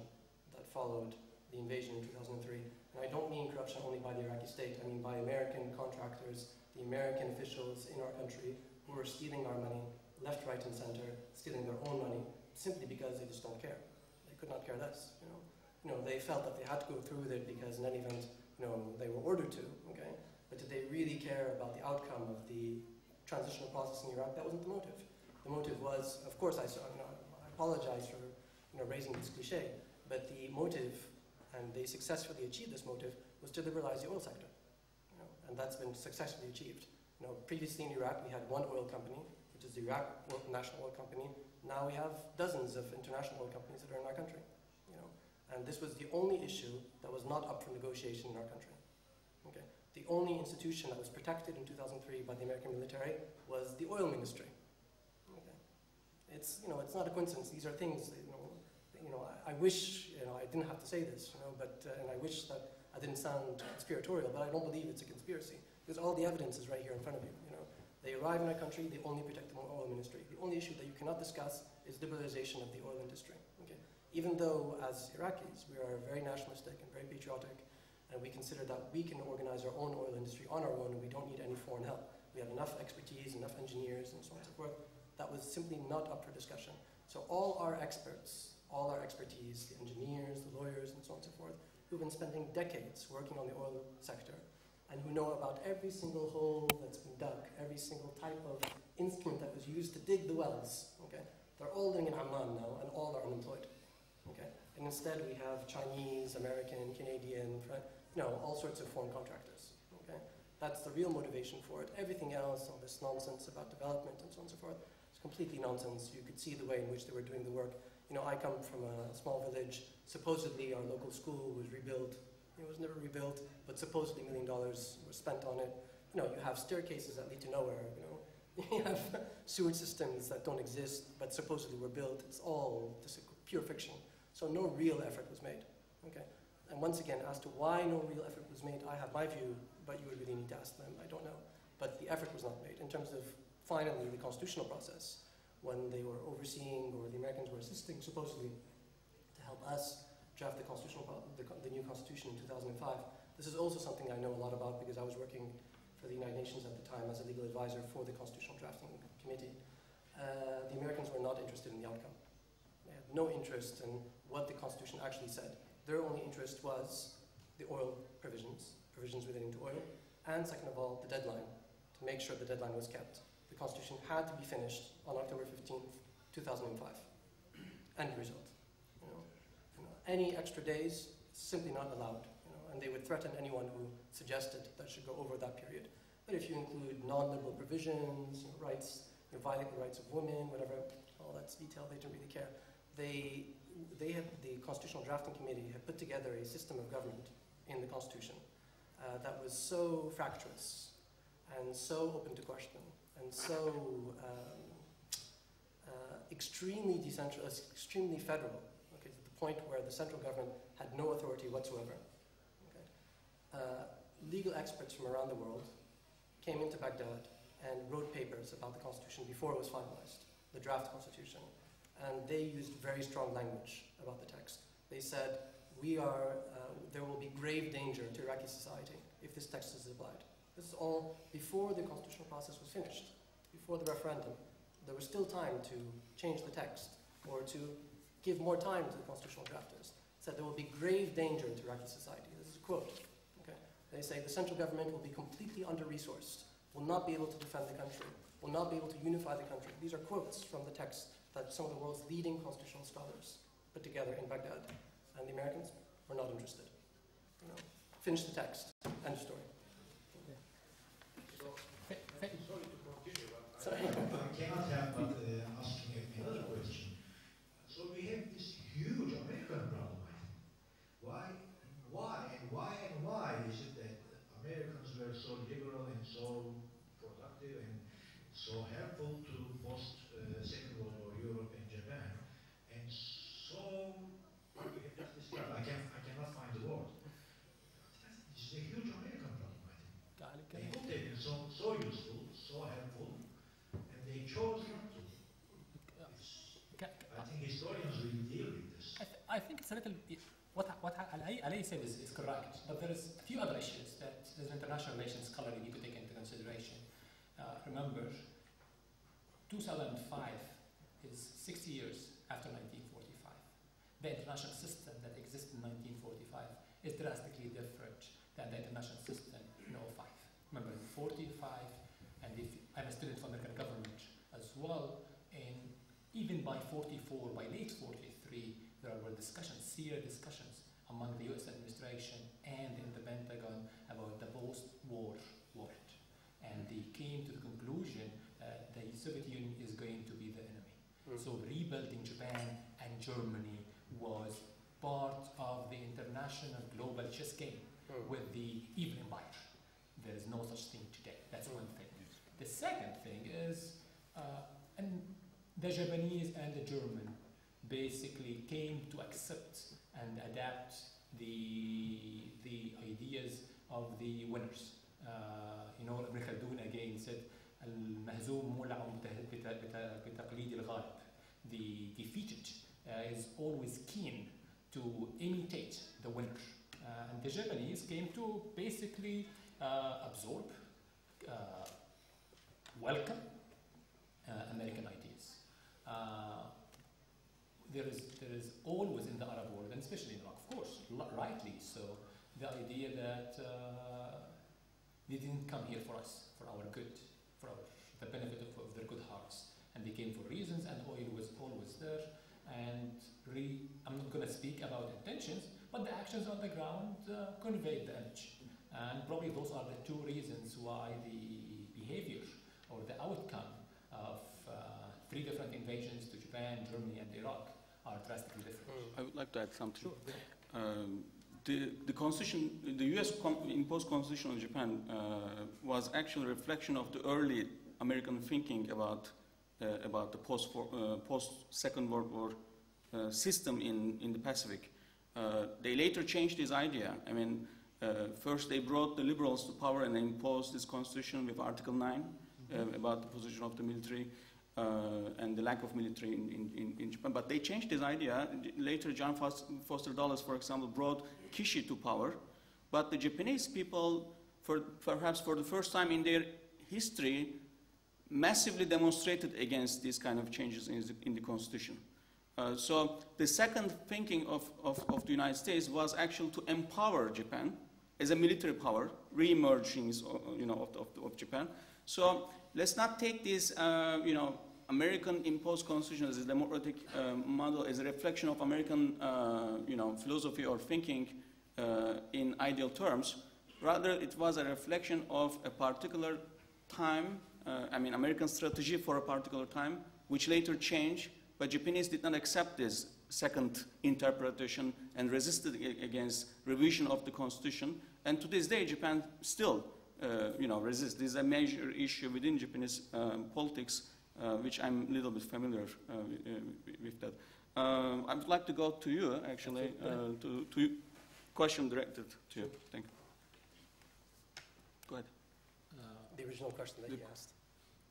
that followed the invasion in 2003. And I don't mean corruption only by the Iraqi state, I mean by American contractors, the American officials in our country who are stealing our money, left, right, and center, stealing their own money, simply because they just don't care. They could not care less. They felt that they had to go through with it because in any event, they were ordered to. Okay, but did they really care about the outcome of the transitional process in Iraq? That wasn't the motive. The motive was, of course, I apologize for raising this cliche, but the motive, and they successfully achieved this motive, was to liberalize the oil sector. And that's been successfully achieved. Previously in Iraq, we had one oil company, which is the Iraq National Oil Company. Now we have dozens of international oil companies that are in our country. And this was the only issue that was not up for negotiation in our country. Okay? The only institution that was protected in 2003 by the American military was the oil ministry. Okay? It's not a coincidence. These are things I wish I didn't have to say this, and I wish that I didn't sound conspiratorial, but I don't believe it's a conspiracy because all the evidence is right here in front of you. They arrive in our country, they only protect the oil ministry. The only issue that you cannot discuss is liberalization of the oil industry. Okay? Even though, as Iraqis, we are very nationalistic and very patriotic, and we consider that we can organize our own oil industry on our own and we don't need any foreign help. We have enough expertise, enough engineers, and so on and so forth. That was simply not up for discussion. So all our experts, all our expertise, the engineers, the lawyers, and so on and so forth, who've been spending decades working on the oil sector, and who know about every single hole that's been dug, every single type of instrument that was used to dig the wells, okay? They're all living in Amman now, and all are unemployed, okay? And instead we have Chinese, American, Canadian, all sorts of foreign contractors, okay? That's the real motivation for it. Everything else, all this nonsense about development and so on and so forth, is completely nonsense. You could see the way in which they were doing the work. I come from a small village. Supposedly our local school was rebuilt. It was never rebuilt, but supposedly $1 million was spent on it. You have staircases that lead to nowhere. You have sewage systems that don't exist, but supposedly were built. It's all just a pure fiction. So no real effort was made. Okay. And once again, as to why no real effort was made, I have my view, but you would really need to ask them. I don't know. But the effort was not made in terms of finally the constitutional process. When they were overseeing, or the Americans were assisting, supposedly, to help us draft the new constitution in 2005. This is also something I know a lot about because I was working for the United Nations at the time as a legal advisor for the Constitutional Drafting Committee. The Americans were not interested in the outcome. They had no interest in what the Constitution actually said. Their only interest was the oil provisions relating to oil, and second of all, the deadline, to make sure the deadline was kept. The Constitution had to be finished on October 15th, 2005. End result. Any extra days, simply not allowed. And they would threaten anyone who suggested that should go over that period. But if you include non-liberal provisions, rights, violate the rights of women, whatever, all that's detail, they don't really care. They had, the Constitutional Drafting Committee had put together a system of government in the Constitution that was so fractious and so open to question and so extremely decentralized, extremely federal, okay, to the point where the central government had no authority whatsoever. Okay. Legal experts from around the world came into Baghdad and wrote papers about the constitution before it was finalized, the draft constitution, and they used very strong language about the text. They said, there will be grave danger to Iraqi society if this text is applied. This is all before the constitutional process was finished, before the referendum. There was still time to change the text or to give more time to the constitutional drafters. Said there will be grave danger to Iraqi society. This is a quote. Okay. They say the central government will be completely under-resourced, will not be able to defend the country, will not be able to unify the country. These are quotes from the text that some of the world's leading constitutional scholars put together in Baghdad. And the Americans were not interested. Finish the text. End of story. Sorry to continue, but Sorry. I cannot help but asking another question. So we have this huge American problem, I think. Why is it that Americans were so liberal and so productive and so helpful to post-Second World War Europe and Japan, and so I cannot find the word. It's a huge American problem, I think. They could have been so useful, so helpful, and they chose not to. I think historians will deal with this. I think it's a little. What Ali said is correct, but there is a few other issues that, as an international relations scholar, you need to take into consideration. Remember, 2005 is 60 years after 1945. The international system that exists in 1945 is drastically different than the international system in 2005. Remember, in 45, and if I'm a student of the American government as well, and even by 44, by late 43, there were discussions, serious discussions among the US administration and in the Pentagon about the post-war world. And they came to the conclusion that the Soviet Union is going to be the enemy. So rebuilding Japan and Germany was part of the international global chess game with the evil empire. There is no such thing today. That's one thing. The second thing is, and the Japanese and the German basically came to accept and adapt the ideas of the winners. Ibn Khaldun again said, "Al-mahzoom mul'am bitaqlid al-ghalib." The defeated is always keen to imitate the winner. And the Japanese came to basically absorb, welcome American ideas. There is always in the Arab world, and especially in Iraq, of course, rightly so, the idea that they didn't come here for us, for our good, for the benefit of their good hearts. And they came for reasons, and oil was always there. And I'm not going to speak about intentions, but the actions on the ground conveyed the image. And probably those are the two reasons why the behavior or the outcome of three different invasions to Japan, Germany, and Iraq are drastically different. I would like to add something. Sure. The constitution, the U.S. imposed constitution on Japan was actually a reflection of the early American thinking about the post-Second World War system in the Pacific. They later changed this idea. I mean, first they brought the liberals to power and imposed this constitution with Article 9 about the position of the military and the lack of military in Japan. But they changed this idea. Later, John Foster Dulles, for example, brought Kishi to power. But the Japanese people, perhaps for the first time in their history, massively demonstrated against these kind of changes in the constitution. So the second thinking of the United States was actually to empower Japan as a military power, re-emerging of Japan. So let's not take this American imposed constitution as a democratic model as a reflection of American philosophy or thinking in ideal terms. Rather, it was a reflection of a particular time, American strategy for a particular time, which later changed, but Japanese did not accept this second interpretation and resisted against revision of the constitution. And to this day, Japan still resists. This is a major issue within Japanese politics which I'm a little bit familiar with that. I would like to go to you, actually, to question directed to you. Thank you. Go ahead. The original question that you asked.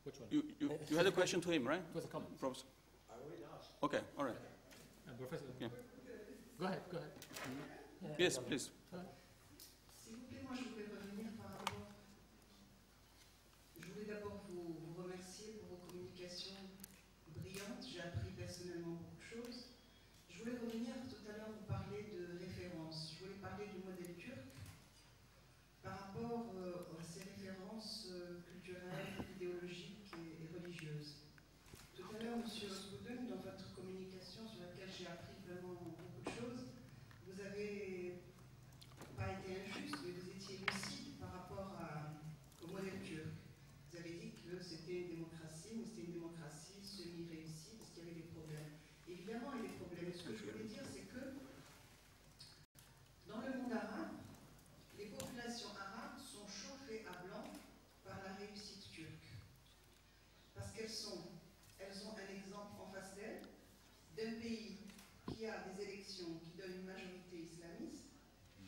Which one? You had a question to him, right? It was a comment. Professor. I already asked. Okay, all right. Professor, Yeah. Go ahead, go ahead. Yes, please. S'il vous plaît, moi je voulais revenir par rapport. Je voulais d'abord vous remercier pour vos communications brillantes. J'ai appris personnellement beaucoup de choses. Je voulais revenir tout à l'heure, vous parler de références. Je voulais parler du modèle turc par rapport à ces références culturelles, idéologiques et religieuses. Tout à l'heure, M. ÖZBUDUN, dans votre communication sur laquelle j'ai appris vraiment beaucoup de choses, vous avez pas été injuste, mais vous étiez lucide par rapport au modèle turc. Vous avez dit que c'était une démocratie, mais c'était une démocratie semi-réussie parce qu'il y avait des problèmes. Évidemment, il y a des problèmes. Et ce que je voulais dire, c'est que dans le monde arabe, les populations arabes sont chauffées à blanc par la réussite turque. Parce qu'elles ont un exemple en face d'elles d'un pays qui a des élections qui donnent une majorité islamiste,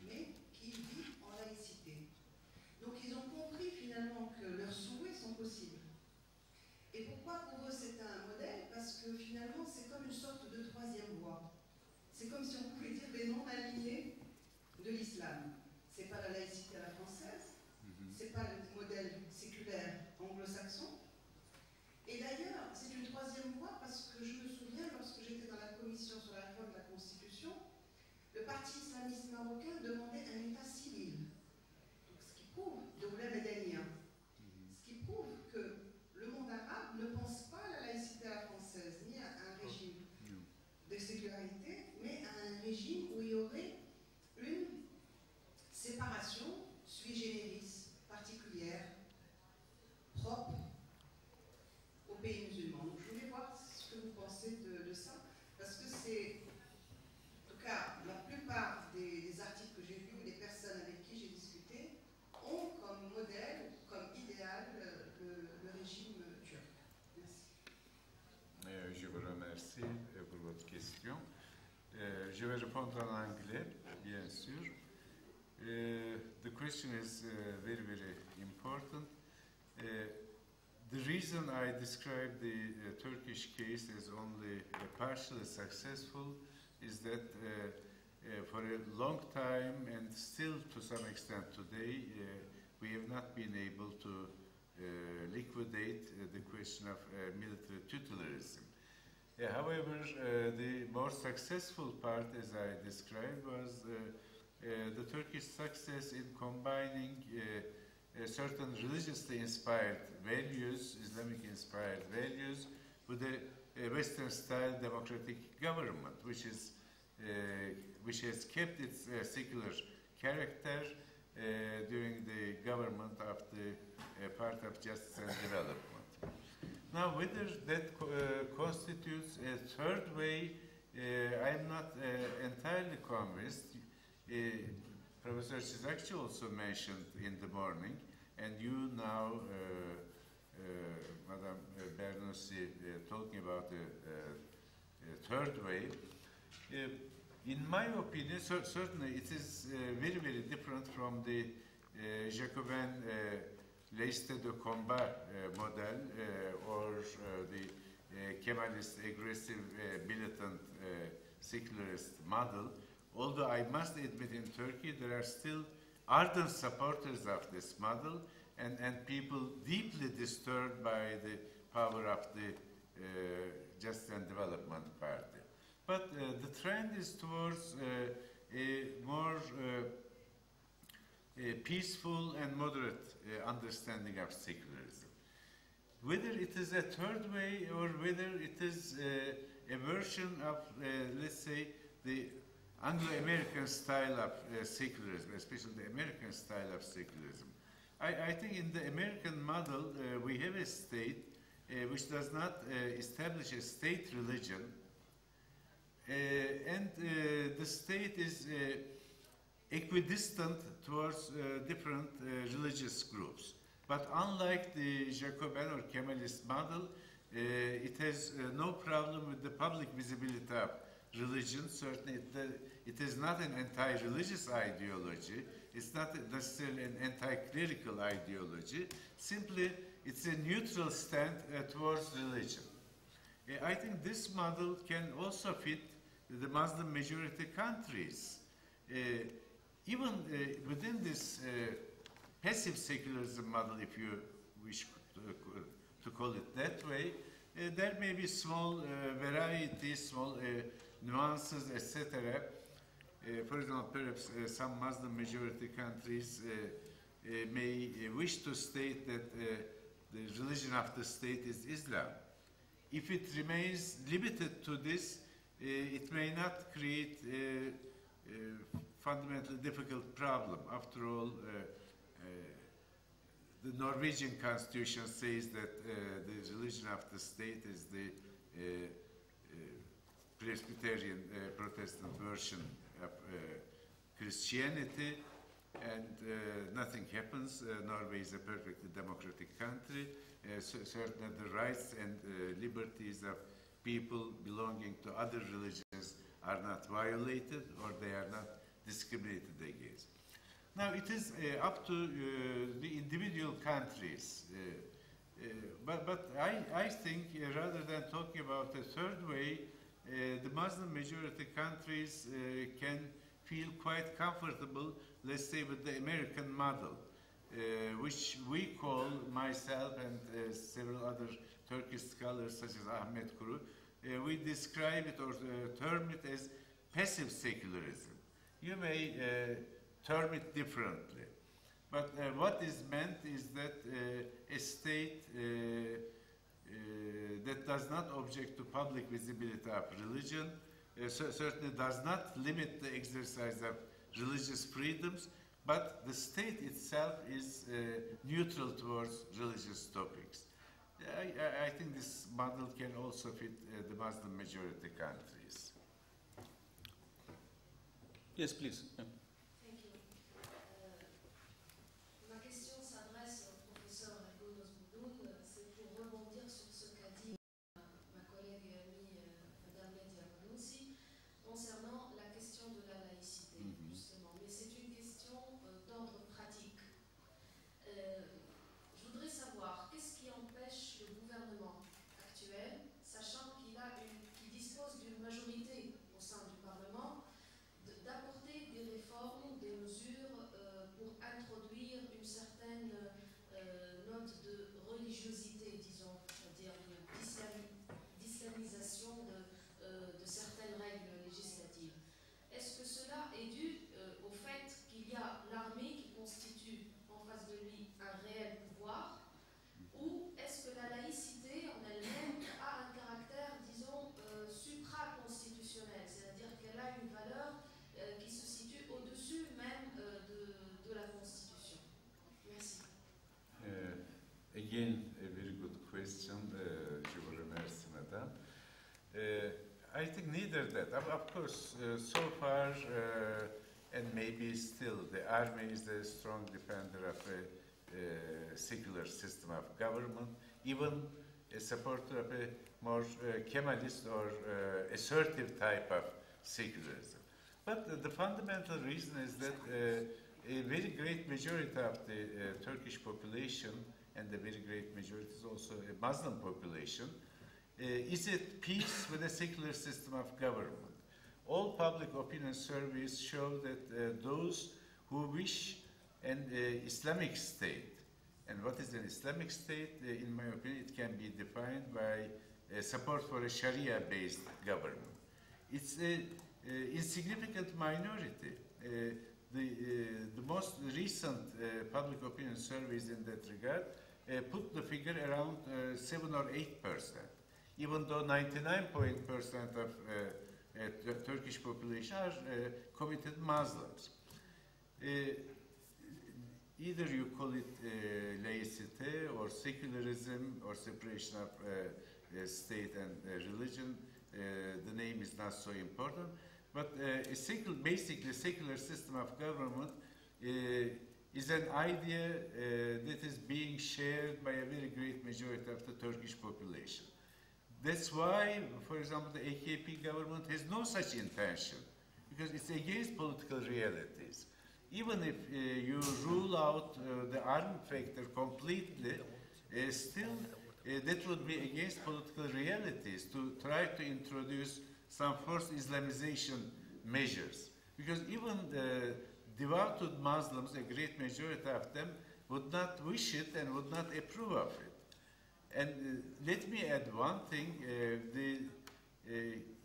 mais qui vit en laïcité. Donc ils ont compris finalement que leurs souhaits sont possibles. Et pourquoi pour eux c'est un modèle? Parce que finalement c'est comme une sorte de troisième voie. C'est comme si on pouvait dire les non-alignés de l'islam. C'est pas la laïcité à la française, c'est pas le modèle séculaire anglo-saxon. Et d'ailleurs, c'est une troisième voie parce que je me souviens, lorsque j'étais dans la commission sur la réforme de la Constitution, le parti islamiste marocain demandait un État civil. Donc, ce qui prouve, Doula Medania, ce qui prouve que le monde arabe ne pense pas à la laïcité à la française, ni à un régime de sécularité, mais à un régime où il y aurait une séparation sui generis particulière, propre aux pays musulmans. Donc je voulais voir ce que vous pensez de ça, parce que c'est, en tout cas, la plupart des articles que j'ai lus, ou des personnes avec qui j'ai discuté, ont comme modèle, comme idéal, le régime turc. Merci. Je vous remercie pour votre question. Je vais répondre en anglais, bien sûr. The question is very, very important. The reason I describe the Turkish case as only partially successful is that for a long time and still to some extent today, we have not been able to liquidate the question of military totalitarianism. However, the more successful part, as I described, was the Turkish success in combining certain religiously inspired values, Islamic inspired values, with a Western-style democratic government, which has kept its secular character during the government of the part of justice and development. Now, whether that constitutes a third way, I'm not entirely convinced. Professor ÇİZAKÇA also mentioned in the morning, and you now, Madam BERNOUSSI, talking about a third way. In my opinion, certainly it is very, very different from the Jacobin laïcité de combat model or the Kemalist aggressive militant secularist model. Although I must admit in Turkey there are still ardent supporters of this model and people deeply disturbed by the power of the Justice and Development Party. But the trend is towards a more peaceful and moderate understanding of secularism. Whether it is a third way or whether it is a version of, let's say, the Anglo-American style of secularism, especially the American style of secularism. I think in the American model, we have a state which does not establish a state religion, and the state is equidistant towards different religious groups. But unlike the Jacobin or Kemalist model, It has no problem with the public visibility of religion. Certainly it is not an anti-religious ideology. It's not necessarily an anti-clerical ideology. Simply, it's a neutral stand towards religion. I think this model can also fit the Muslim majority countries. Even within this passive secularism model, if you wish to call it that way, there may be small varieties, small nuances, etc. For example, perhaps some Muslim majority countries may wish to state that the religion of the state is Islam. If it remains limited to this, it may not create a fundamentally difficult problem. After all, the Norwegian constitution says that the religion of the state is the Presbyterian Protestant version of Christianity, and nothing happens. Norway is a perfectly democratic country. Certainly the rights and liberties of people belonging to other religions are not violated, or they are not discriminated against. Now it is up to the individual countries, but I think rather than talking about a third way, the Muslim majority countries can feel quite comfortable, let's say, with the American model, which we call, myself and several other Turkish scholars such as Ahmet Kuru, we describe it or term it as passive secularism. You may term it differently, but what is meant is that a state that does not object to public visibility of religion certainly does not limit the exercise of religious freedoms, but the state itself is neutral towards religious topics. I think this model can also fit the Muslim majority countries. Yes, please. Yeah. Thank you. Ma question s'adresse au professeur ERGUN, c'est pour rebondir sur ce qu'a dit ma collègue et amie Madame BERNOUSSI concernant la question de la laïcité, justement. Mais c'est une question d'ordre pratique. Je voudrais savoir qu'est-ce qui empêche le gouvernement actuel, sachant qu'il dispose d'une majorité au sein du Parlement, d'apporter des réformes, des mesures pour introduire une certaine note de religiosité, disons, c'est-à-dire d'islamisation de certaines règles législatives. Est-ce que cela est dû au fait qu'il y a l'armée qui constitue en face de lui un réel pouvoir, ou est-ce que la laïcité en elle-même a un caractère, disons, supra-constitutionnel, c'est-à-dire qu'elle a une valeur qui se situe au-dessus même de la Constitution? Merci. Again, a very good question, je vous remercie, Madame. I think neither that. Of course, so far, and maybe still, the army is a strong defender of a secular system of government, even a supporter of a more Kemalist or assertive type of secularism. But the fundamental reason is that a very great majority of the Turkish population, and the very great majority is also a Muslim population, is at peace with a secular system of government. All public opinion surveys show that those who wish an Islamic state, and what is an Islamic state? In my opinion, it can be defined by support for a Sharia-based government. It's an insignificant minority. The most recent public opinion surveys in that regard put the figure around 7 or 8%, even though 99% of the Turkish population are committed Muslims. Either you call it laicity or secularism or separation of state and religion, the name is not so important. But basically a secular system of government is an idea that is being shared by a very great majority of the Turkish population. That's why, for example, the AKP government has no such intention, because it's against political realities. Even if you rule out the arm factor completely, still that would be against political realities to try to introduce some forced Islamization measures. Because even the devout Muslims, a great majority of them, would not wish it and would not approve of it. And let me add one thing, the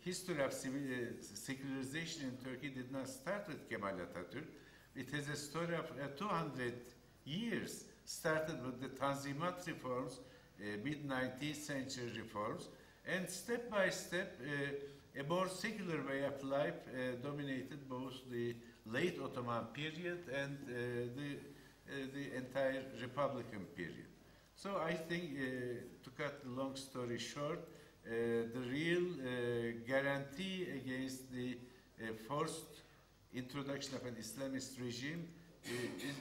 history of secularization in Turkey did not start with Kemal Atatürk. It has a story of 200 years, started with the Tanzimat reforms, mid-19th century reforms, and step by step, a more secular way of life dominated both the late Ottoman period and the entire Republican period. So I think, to cut the long story short, the real guarantee against the forced introduction of an Islamist regime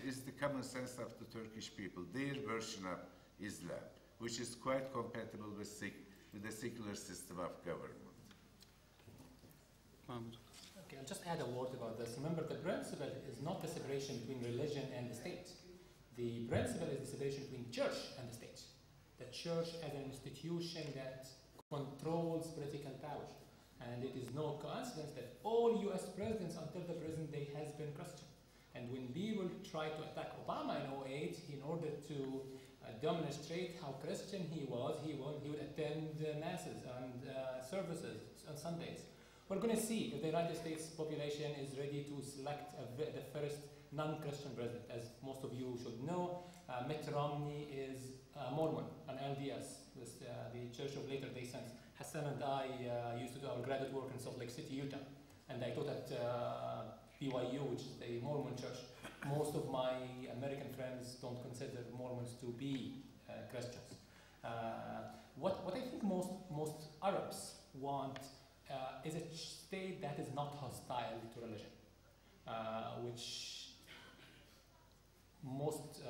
is the common sense of the Turkish people, their version of Islam, which is quite compatible with the secular system of government. Okay, I'll just add a word about this. Remember, the principle is not the separation between religion and the state. The principle is the separation between church and the state. The church as an institution that controls political power. And it is no coincidence that all US presidents until the present day has been Christian. And when people try to attack Obama in 2008 in order to demonstrate how Christian he would attend masses and services on Sundays. We're going to see if the United States population is ready to select the first non-Christian president. As most of you should know, Mitt Romney is Mormon, an LDS, the Church of Latter-day Saints. Hassan and I used to do our graduate work in Salt Lake City, Utah, and I taught at BYU, which is a Mormon church. Most of my American friends don't consider Mormons to be Christians. What I think most Arabs want is a state that is not hostile to religion, which most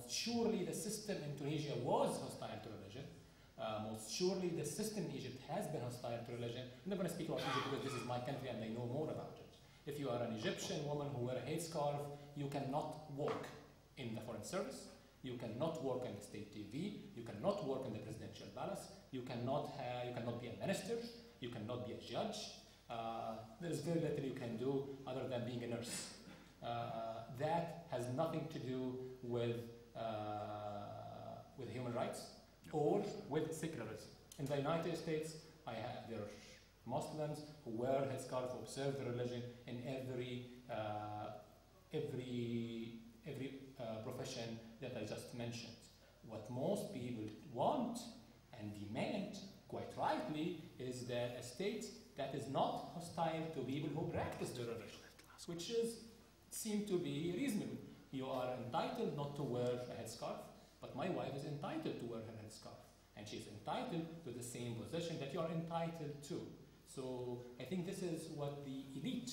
surely the system in Tunisia was hostile to religion. Most surely the system in Egypt has been hostile to religion. I'm not going to speak about Egypt because this is my country and I know more about it. If you are an Egyptian woman who wears a headscarf, you cannot work in the foreign service, you cannot work in the state TV, you cannot work in the presidential palace, you cannot be a minister, you cannot be a judge. There is very little you can do other than being a nurse. That has nothing to do with human rights or with secularism. In the United States, there are Muslims who wear headscarf, who observe the religion in every profession that I just mentioned. What most people want and demand, quite rightly, is that a state that is not hostile to people who practice the religion, which seem to be reasonable. You are entitled not to wear a headscarf, but my wife is entitled to wear her headscarf, and she's entitled to the same position that you are entitled to. So I think this is what the elite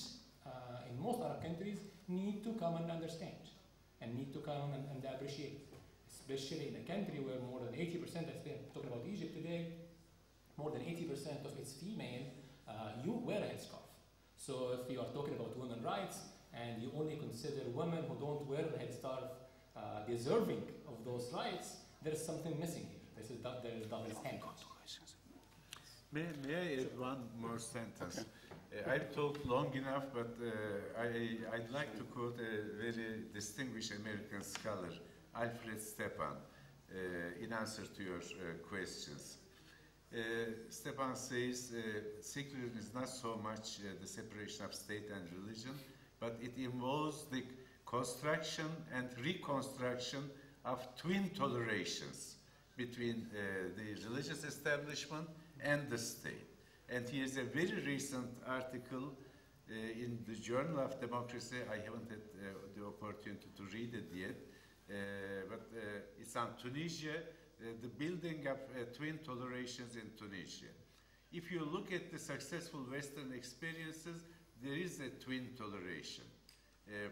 in most Arab countries need to come and understand, and need to come and appreciate, especially in a country where more than 80%, I'm talking about Egypt today, more than 80% of its female, you wear a headscarf. So if you are talking about women's rights, and you only consider women who don't wear a headscarf deserving of those rights, there is something missing here. There is double standard. May I add one more sentence? Okay. I've talked long enough, but I'd like to quote a very distinguished American scholar, Alfred Stepan, in answer to your questions. Stepan says, secularism is not so much the separation of state and religion, but it involves the construction and reconstruction of twin tolerations between the religious establishment and the state. And he has a very recent article in the Journal of Democracy. I haven't had the opportunity to read it yet, but it's on Tunisia, the building of twin tolerations in Tunisia. If you look at the successful Western experiences, there is a twin toleration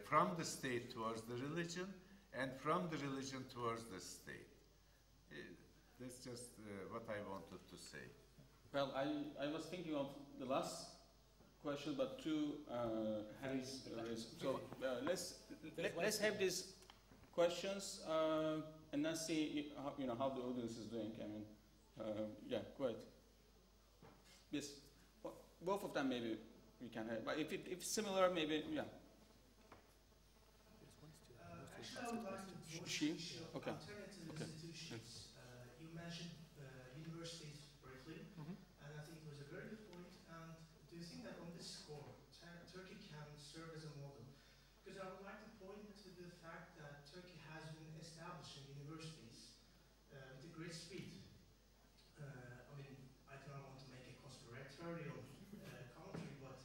from the state towards the religion and from the religion towards the state. That's just what I wanted to say. Well, I was thinking of the last question, but two hands raised. So let's have these questions and then see how the audience is doing. I mean, yeah, go ahead. Yes, both of them maybe we can have, but if it's similar, maybe yeah. Actually, I would like to broach the issue of alternative institutions. You mentioned universities briefly, and I think it was a very good point. And do you think that on this score, Turkey can serve as a model? Because I would like to point to the fact that Turkey has been establishing universities with a great speed. I mean, I do not want to make a conspiratorial commentary, but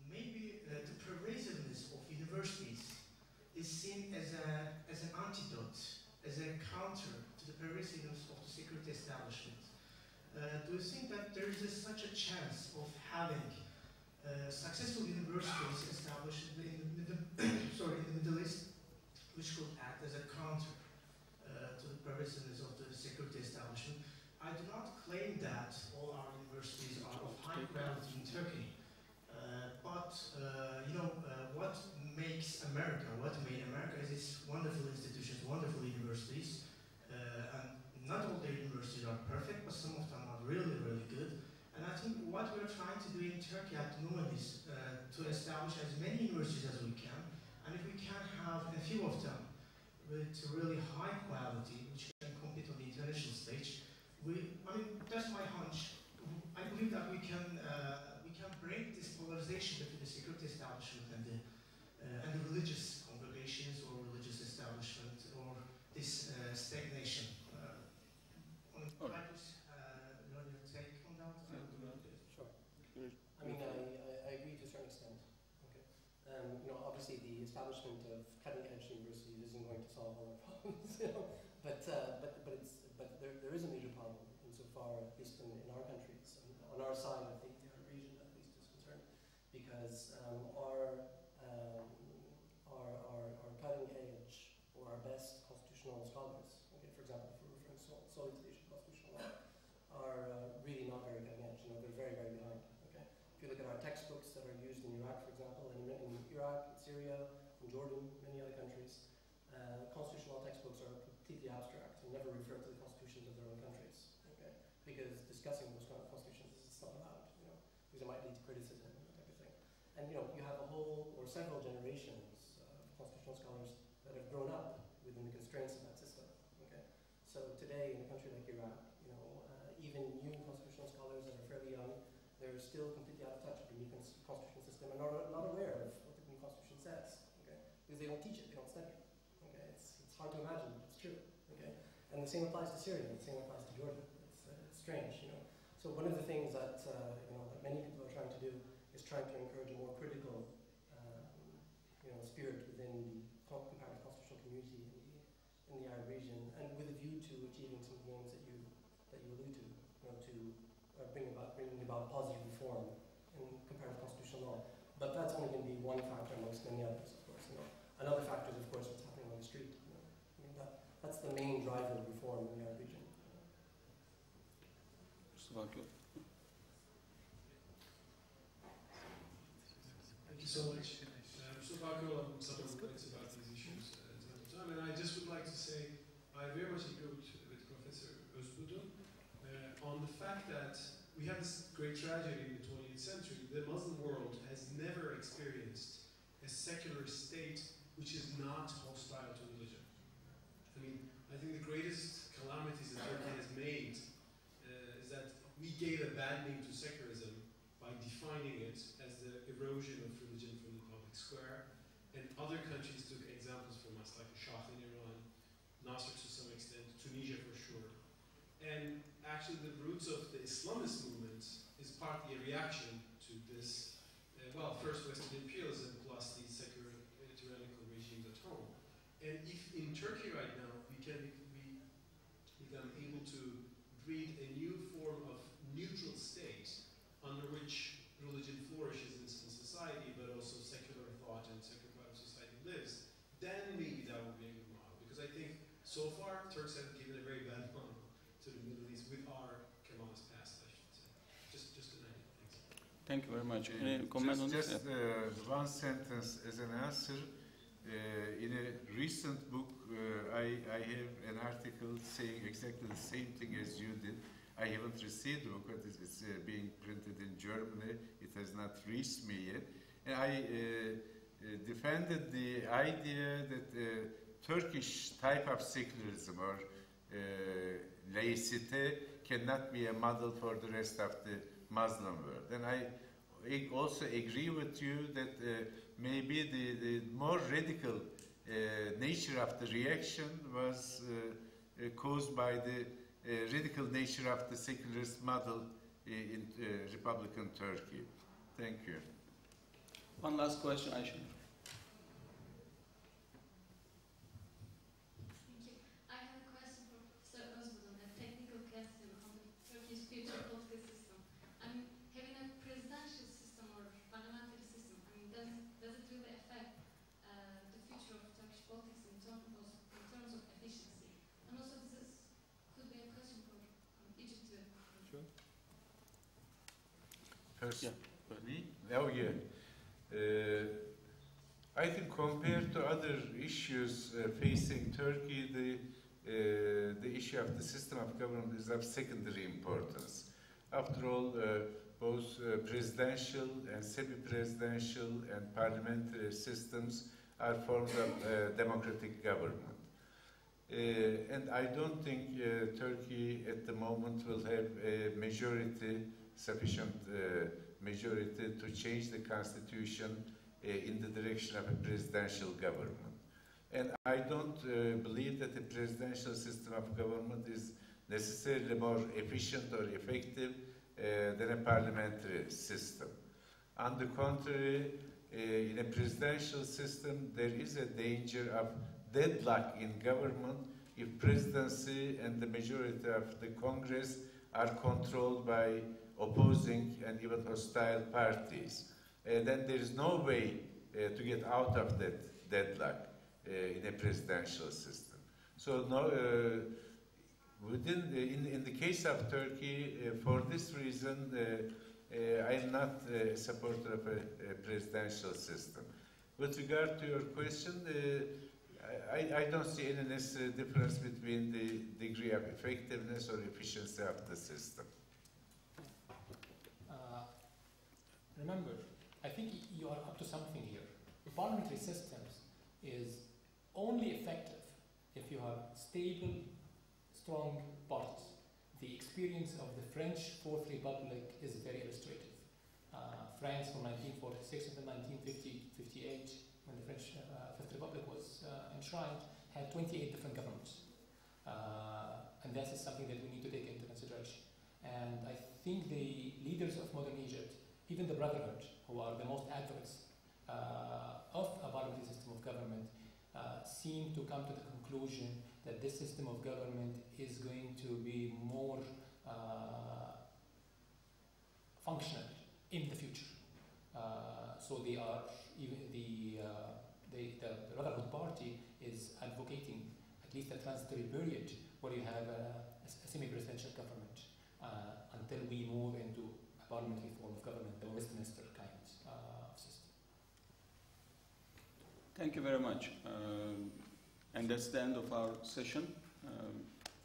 maybe the pervasiveness of universities is seen as an antidote, as a counter to the pervasiveness of the security establishment. Do you think that there is such a chance of having successful universities established in the Middle East, which could act as a counter to the pervasiveness of the security establishment? I do not claim that all our universities are of high quality in Turkey, but what makes America, what made America is its wonderful institutions, wonderful universities, and not all their universities are perfect, but some of them are really, really good. And I think what we're trying to do in Turkey at the moment is to establish as many universities as we can, and if we can have a few of them with really high quality, which can compete on the international stage, that's my hunch. I believe that we can break this polarization between the security establishment and the religious congregations or religious establishment, or this stagnation. Your take on that? Sure. I mean, I agree to a certain extent. Okay. Obviously, the establishment of cutting-edge universities isn't going to solve all our problems, but there is a major problem insofar, at least in our countries, on our side of the region at least is concerned, because our cutting edge or our best constitutional scholars, okay, for example, if we're referring solely to the issue of constitutional law, are really not very cutting edge. They're very, very behind. Okay, if you look at our textbooks that are used in Iraq, for example, in Iraq, in Syria, in Jordan, many other countries, constitutional law textbooks are completely abstract and never refer to the constitutions of their own countries. Okay, because discussing those kind of constitutions is not allowed. Because it might lead to criticism and that type of thing. And you have a whole or several generations of constitutional scholars that have grown up within the constraints of that system. Okay, so today in a country like Iraq, even new constitutional scholars that are fairly young, they're still completely out of touch with the new constitutional system and are not aware of what the new constitution says. Okay, because they don't teach it, they don't study it. Okay, it's hard to imagine, but it's true. Okay, and the same applies to Syria, and the same applies to Jordan. It's strange, So one of the things that that many people are trying to do is trying to encourage a more critical, spirit within the comparative constitutional community in the Arab region, and with a view to achieving some of the aims that you allude to, bringing about positive reform in comparative constitutional law. But that's only going to be one factor amongst many others, of course. Another factor is, of course, what's happening on the street. That's the main driver of reform in the Arab region. Thank you so much. Mustafa Akol, several points about these issues at the time. And I just would like to say I very much agree with Professor ÖZBUDUN on the fact that we have this great tragedy in the 20th century. The Muslim world has never experienced a secular state which is not hostile to religion. I mean, I think the greatest calamities that Turkey has made is that we gave a bad name to secularism by defining it as the erosion of religion from the public square. And other countries took examples from us, like Shah in Iran, Nasser to some extent, Tunisia for sure. And actually the roots of the Islamist movement is partly a reaction to this, first Western imperialism plus these secular tyrannical regimes at home. And if in Turkey right now we become able to breed a new form of neutral state under which religion flourishes in society, but also secular thought and secular part of society lives, then maybe that would be a good model. Because I think so far Turks have given a very bad model to the Middle East with our Kemalist past. Thank you very much. Any comment on this? Just one sentence as an answer. In a recent book, I have an article saying exactly the same thing as you did. I haven't received the book, but it's being printed in Germany. It has not reached me yet. And I defended the idea that Turkish type of secularism or laicite cannot be a model for the rest of the Muslim world. And I also agree with you that maybe the more radical nature of the reaction was caused by the radical nature of the secularist model in Republican Turkey. Thank you. One last question, Aisha. Thank you. I have a question for Professor ÖZBUDUN, a technical question on the Turkish future political system. I mean, having a presidential system or parliamentary system, I mean, does it really affect the future of Turkish politics in terms of efficiency? And also, this could be a question for Egypt too. Sure. First, yeah. Me? Oh, yeah. I think compared to other issues facing Turkey, the issue of the system of government is of secondary importance. After all, both presidential and semi-presidential and parliamentary systems are forms of democratic government. And I don't think Turkey at the moment will have a sufficient majority to change the constitution in the direction of a presidential government. And I don't believe that a presidential system of government is necessarily more efficient or effective than a parliamentary system. On the contrary, in a presidential system, there is a danger of deadlock in government if presidency and the majority of the Congress are controlled by opposing and even hostile parties. Then there is no way to get out of that deadlock in a presidential system. So no, in the case of Turkey, for this reason, I am not a supporter of a presidential system. With regard to your question, I don't see any necessary difference between the degree of effectiveness or efficiency of the system. Remember, I think you are up to something here. Parliamentary systems is only effective if you have stable, strong parties. The experience of the French Fourth Republic is very illustrative. France from 1946 until 1958, when the French Fifth Republic was enshrined, had 28 different governments. And that is something that we need to take into consideration. And I think the leaders of modern Egypt, even the Brotherhood, who are the most advocates of a parliamentary system of government, seem to come to the conclusion that this system of government is going to be more functional in the future. So they are, even the Brotherhood Party is advocating at least a transitory period where you have a semi-presidential government until we move into a parliamentary form of government, the Westminster kind of system. Thank you very much. And that's the end of our session.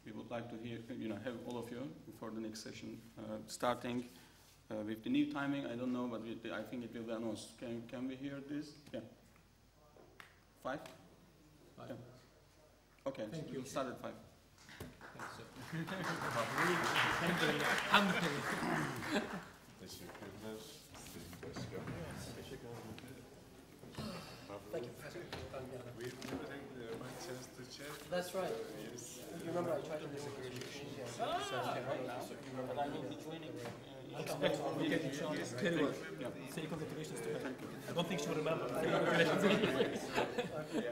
We would like to hear, have all of you for the next session, starting with the new timing. I don't know, but I think it will be announced. Can we hear this? Yeah. 5? 5. Yeah. Okay, Thank so you. we'll start at 5. Thank you. We didn't my chance to chat. That's right. Yes. You remember I tried to do a And I will be joining. Say congratulations to her. I don't think she will remember. Yeah,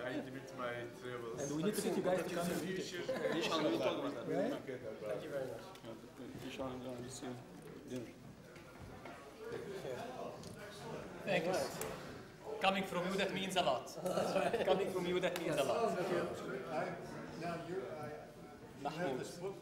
I limit my travels. And we need to get you guys to come in the future. Inshallah, we'll talk about that. Right? Thank you very much. Inshallah, we'll see you dinner. Thank you. Coming from you, that means a lot. Coming from you, that means a lot. Now you have this book